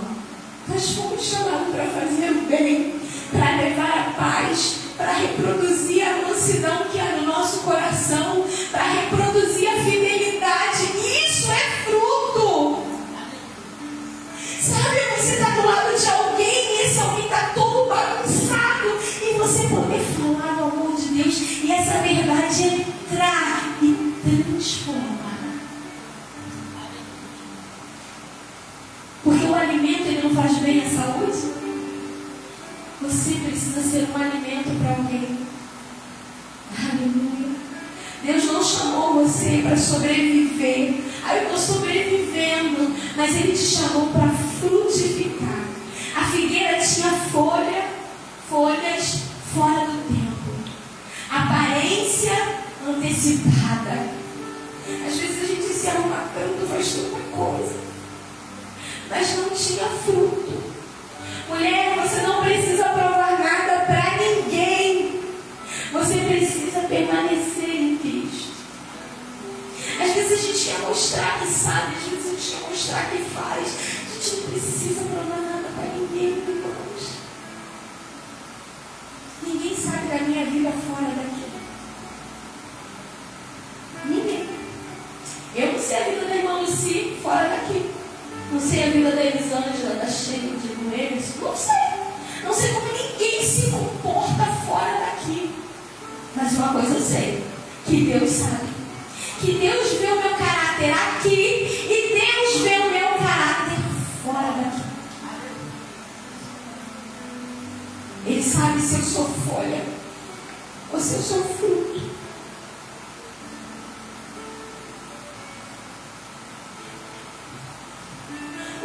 Nós fomos chamados para fazer o bem, para levar a paz, para reproduzir a mansidão que há no nosso coração, para reproduzir a fidelidade. Isso é fruto. Sabe, você está do lado de alguém e esse alguém está todo bagunçado e você poder falar do amor de Deus e essa verdade entrar e transformar. Porque o alimento ele não faz bem à saúde. Você precisa ser um alimento para alguém. Aleluia. Deus não chamou você para sobreviver. Eu estou sobrevivendo. Mas Ele te chamou para frutificar. A figueira tinha folhas tinha fruto. Mulher, você não precisa provar nada para ninguém. Você precisa permanecer em Cristo. Às vezes a gente quer mostrar que sabe, às vezes a gente quer mostrar que faz. A gente não precisa provar nada para ninguém, irmãos. Ninguém sabe da minha vida fora daqui. Ninguém. Eu não sei a vida da irmã Lucy fora daqui. Não sei a vida da Elisângela, da Sheila, de Gomes. Não sei. Não sei como ninguém se comporta fora daqui. Mas uma coisa eu sei. Que Deus sabe. Que Deus vê o meu caráter aqui. E Deus vê o meu caráter fora daqui. Ele sabe se eu sou folha ou se eu sou fruto.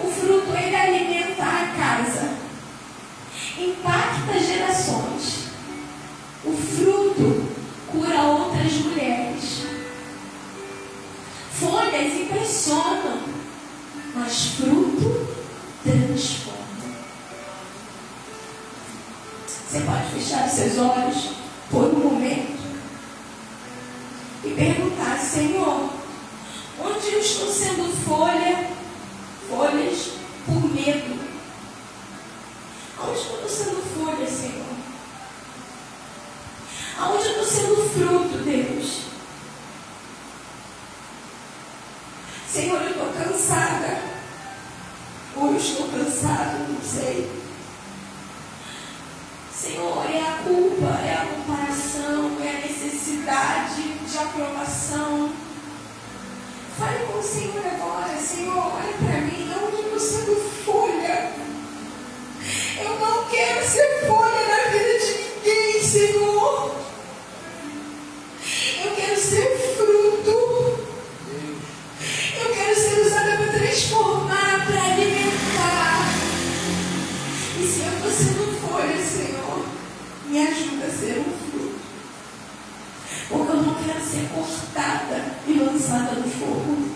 O fruto, ele alimenta a casa, impacta gerações. O fruto cura outras mulheres. Folhas impressionam, mas fruto transforma. Você pode fechar os seus olhos por um momento e perguntar: Senhor, onde eu estou sendo folhas por medo? Aonde eu estou sendo folha, Senhor? Aonde eu estou sendo fruto, Deus? Senhor, eu estou cansada. Ou eu estou cansado, não sei. Senhor, é a culpa, é a comparação, é a necessidade de aprovação. Fale com o Senhor agora. Senhor, olha para mim, onde eu estou sendo folha? Eu não quero ser folha na vida de ninguém, Senhor. Eu quero ser fruto. Eu quero ser usada para transformar, para alimentar. E se eu estou sendo folha, Senhor, me ajuda a ser um fruto. Porque eu não quero ser cortada e lançada no fogo.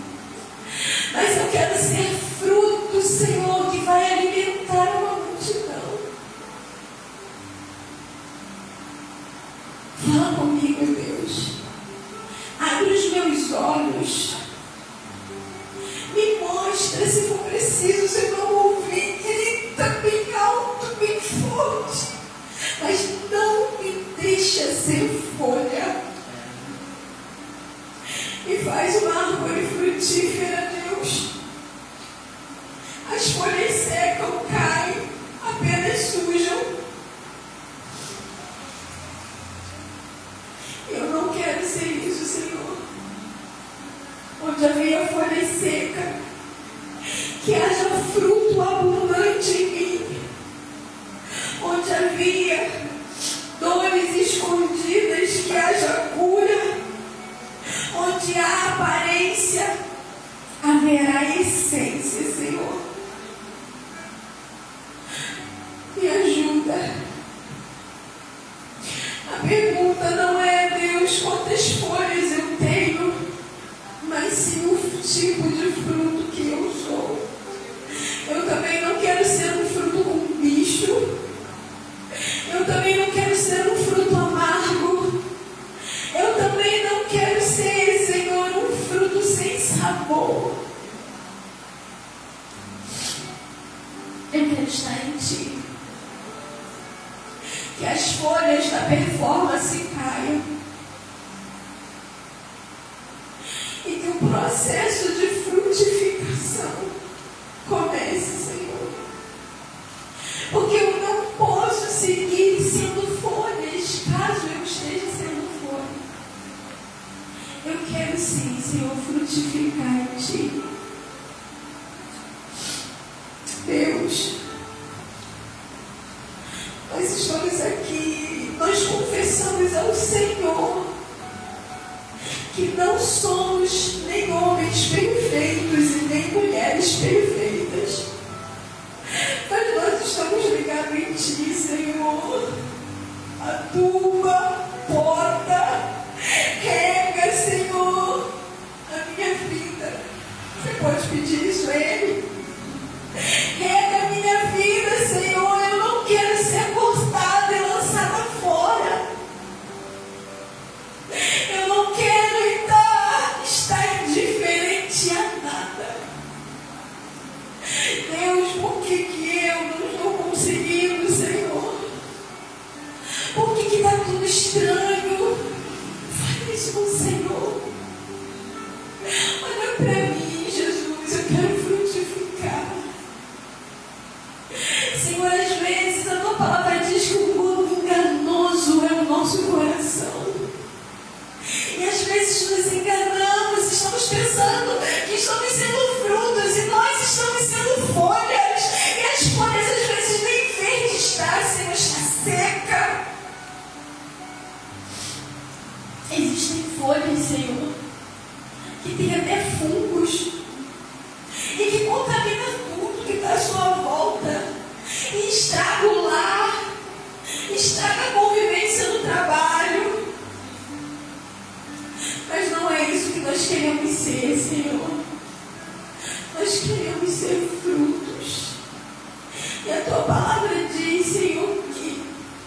Mas eu quero ser fruto, Senhor, que vai alimentar uma multidão. Fala comigo, Deus. Abre os meus olhos. Me mostra, se for preciso, Senhor, ouvir. Grita bem alto, bem forte. Mas não me deixa ser folha. E faz uma árvore frutífera, Deus. As folhas secam, caem, apenas sujam. Eu não quero ser isso, Senhor. Onde havia folha seca, que haja fruto abundante em mim. Onde havia dores escondidas, que haja cura. Onde há aparência, haverá essência, Senhor. Me ajuda. A pergunta não é, Deus, quantas folhas eu tenho, mas sim o tipo de fruto que eu sou. Eu também não quero ser um fruto com bicho. Eu também não quero ser um fruto amargo. Eu também não quero ser, Senhor, um fruto sem sabor. Eu quero estar em Ti. Que as folhas da performance caiam. E que o processo de frutificação comece, Senhor. Porque eu não posso seguir sendo folhas caso eu esteja sendo folha. Eu quero sim, Senhor, frutificar em Ti. Deus, nós estamos aqui, nós confessamos ao Senhor que não somos nem homens perfeitos e nem mulheres perfeitas. Mas nós estamos ligados em Ti, Senhor. Aduba, poda, rega, Senhor, a minha vida. Você pode pedir isso a Ele? Rega Por que está tudo estranho? Fale isso com o Senhor. Olha para mim, Jesus, eu quero frutificar. Senhor, às vezes a tua palavra diz que o mundo enganoso é o nosso coração. E às vezes nos enganamos, estamos pensando que estamos sendo frutos e nós estamos sendo folhas. E as folhas às vezes nem verde está, Senhor, está seca. Existem folhas, Senhor, que tem até fungos e que contaminam tudo que está à sua volta e estraga o lar, estraga a convivência no trabalho. Mas não é isso que nós queremos ser, Senhor. Nós queremos ser frutos. E a tua palavra diz, Senhor, que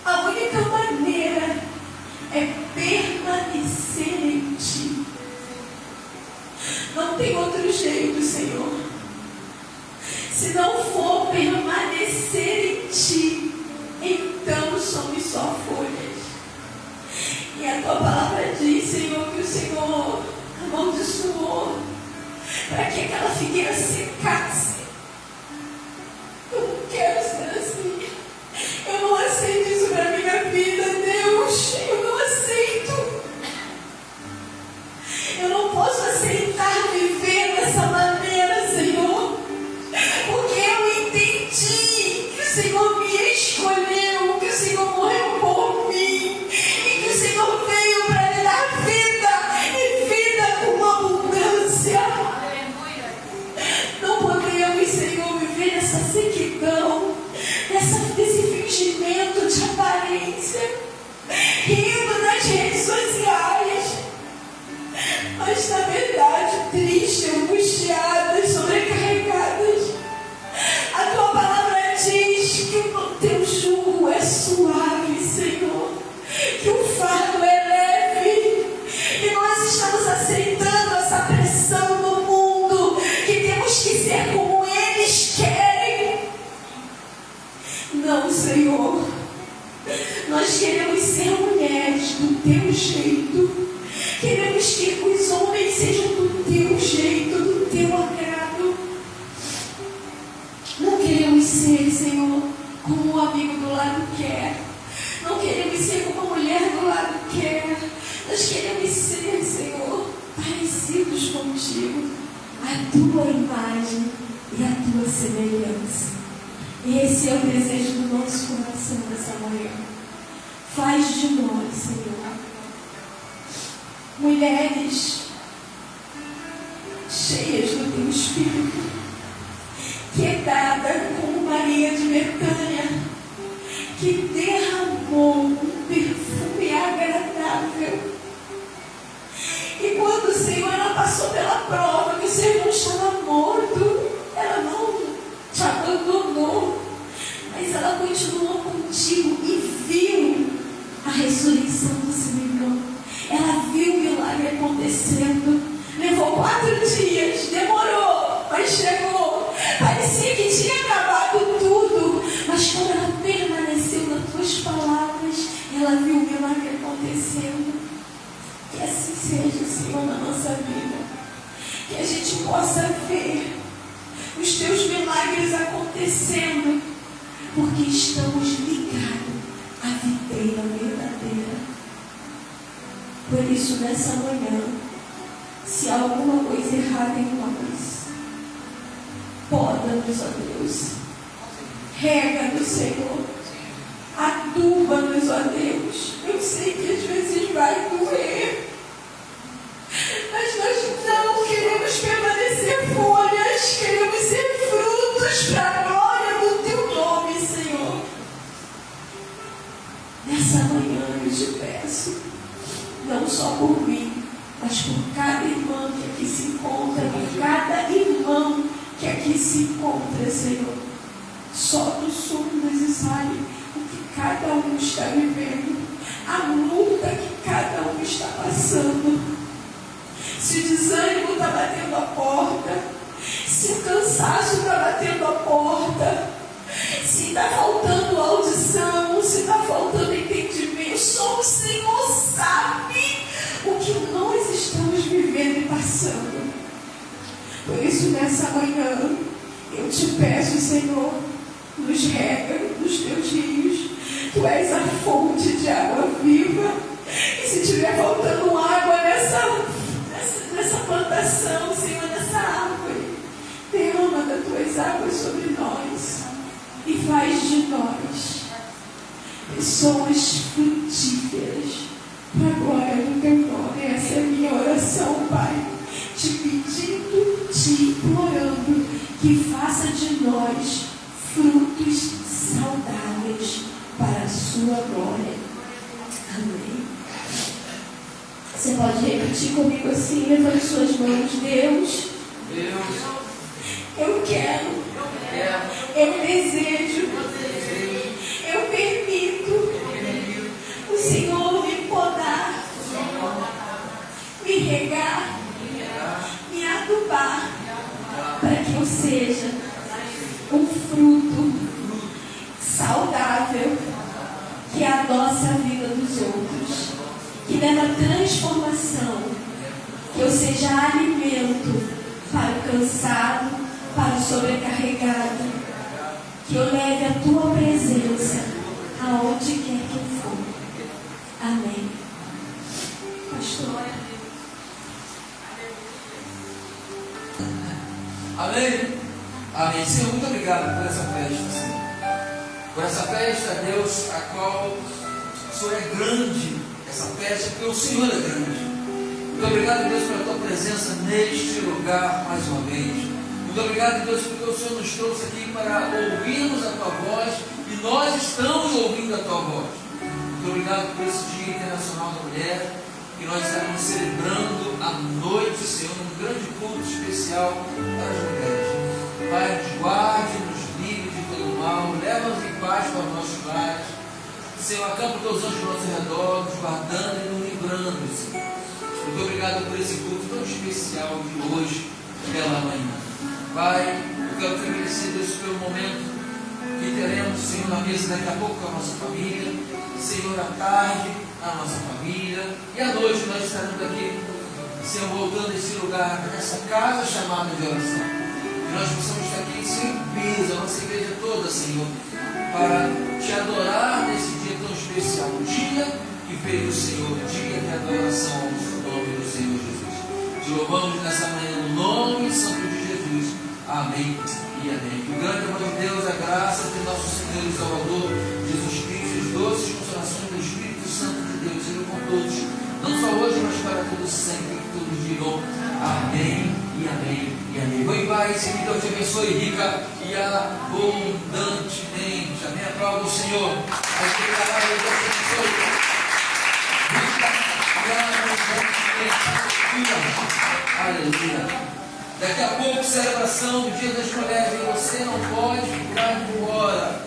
a única maneira é permanecer em ti. Não tem outro jeito, Senhor. Se não for permanecer em ti, então somos só folhas. E a tua palavra diz, Senhor, que o Senhor amaldiçoou para que aquela figueira secasse. Eu não quero ser assim. Eu não aceito isso para a minha vida, Deus. Eu não aceito. Eu não posso aceitar viver dessa maneira, Senhor. Porque eu entendi que o Senhor me escolheu, que o Senhor morreu por mim e que o Senhor veio para me dar vida e vida com abundância. Não podemos, Senhor, viver nessa sequidão, nesse fingimento de aparência, rindo nas redes sociais, mas na verdade tristes, angustiadas, sobrecarregadas. A tua palavra diz que o teu jugo é suave, Senhor, que o fardo é leve, e nós estamos aceitando essa pressão no mundo, que temos que ser como eles querem. Não, Senhor, nós queremos ser mulheres do teu jeito, queremos que os homens sejam do teu jeito, do teu agrado. Não queremos ser, Senhor, como um amigo do lado quer. Não queremos ser como a mulher do lado quer. Nós queremos ser, Senhor, parecidos contigo, a tua imagem e a tua semelhança. Esse é o desejo do nosso coração nessa manhã. Faz de nós, Senhor, mulheres cheias do teu Espírito, quedada como Maria de Betânia, que derramou um perfume agradável. E quando o Senhor, ela passou pela prova, que o seu irmão estava morto, ela não te abandonou, mas ela continuou contigo e viu a ressurreição do seu irmão. Ela viu o milagre acontecendo. Levou 4 dias, demorou, mas chegou. Parecia que tinha acabado tudo, mas quando ela permaneceu nas tuas palavras, ela viu o milagre acontecendo. Que assim seja, Senhor, na nossa vida. Que a gente possa ver os teus milagres acontecendo, porque estamos ligados à videira verdadeira. Por isso, nessa manhã, se há alguma coisa errada em nós, poda-nos, ó Deus. Rega-nos, Senhor. Aduba-nos, ó Deus. Eu sei que às vezes vai doer, mas nós não queremos permanecer folhas, queremos ser frutos para a glória do teu nome, Senhor. Nessa manhã eu te peço, não só por mim, mas por cada irmã que aqui se encontra, por cada irmão que aqui se encontra, Senhor. Só tu sondas e sabe o que cada um está vivendo, a luta que cada um está passando. Se o desânimo está batendo a porta, se o cansaço está batendo a porta, se está faltando audição, se está faltando entendimento, isso, nessa manhã, eu te peço, Senhor, nos rega nos teus rios. Tu és a fonte de água viva. E se estiver faltando água nessa plantação, Senhor, nessa árvore, derrama das tuas águas sobre nós e faz de nós pessoas frutíferas para a glória do teu nome. Essa é a minha oração, Pai, te pedindo, te implorando que faça de nós frutos saudáveis para a sua glória. Amém. Você pode repetir comigo assim, levante suas mãos. Deus, eu quero, eu desejo, eu permito o Senhor me podar, me regar, me adubar, para que eu seja um fruto saudável que adoça a vida dos outros, que leva transformação, que eu seja alimento para o cansado, para o sobrecarregado, que eu leve a tua presença aonde quer que eu for. Amém. Pastor. Amém? Amém. Senhor, muito obrigado por essa festa, Senhor. Por essa festa, Deus, a qual o Senhor é grande. Essa festa, porque o Senhor é grande. Muito obrigado, Deus, pela tua presença neste lugar mais uma vez. Muito obrigado, Deus, porque o Senhor nos trouxe aqui para ouvirmos a tua voz e nós estamos ouvindo a tua voz. Muito obrigado por esse Dia Internacional da Mulher, que nós estaremos celebrando à noite, Senhor, um grande culto especial para as mulheres. Pai, nos guarde, nos livre de todo mal, leva-nos em paz para os nossos lares. Senhor, acampa os teus anjos ao nosso redor, nos guardando e nos livrando, Senhor. Muito obrigado por esse culto tão especial de hoje, pela manhã. Pai, eu quero te agradecer, Deus, pelo momento que teremos, Senhor, na mesa daqui a pouco com a nossa família. Senhor, à tarde, a nossa família. E à noite nós estaremos aqui, Senhor, voltando a esse lugar, nessa casa chamada de oração. Que nós possamos estar aqui sem peso, a nossa igreja toda, Senhor, para te adorar nesse dia tão especial. O dia que fez o Senhor, dia de adoração ao nome do Senhor Jesus. Te louvamos nessa manhã no nome santo de Jesus. Amém e amém. Que o grande amor de Deus, a graça de nosso Senhor e Salvador Jesus Cristo, as doces consolações do Espírito Santo de Deus, sejam com todos, não só hoje, mas para todos sempre, que todos digam amém e amém e amém. Vou em paz, que Deus te abençoe rica e abundantemente. Amém. Aplauda o Senhor. Deus te abençoe rica e abundantemente. Aleluia. Daqui a pouco, celebração do Dia das Mulheres, e você não pode ficar de fora.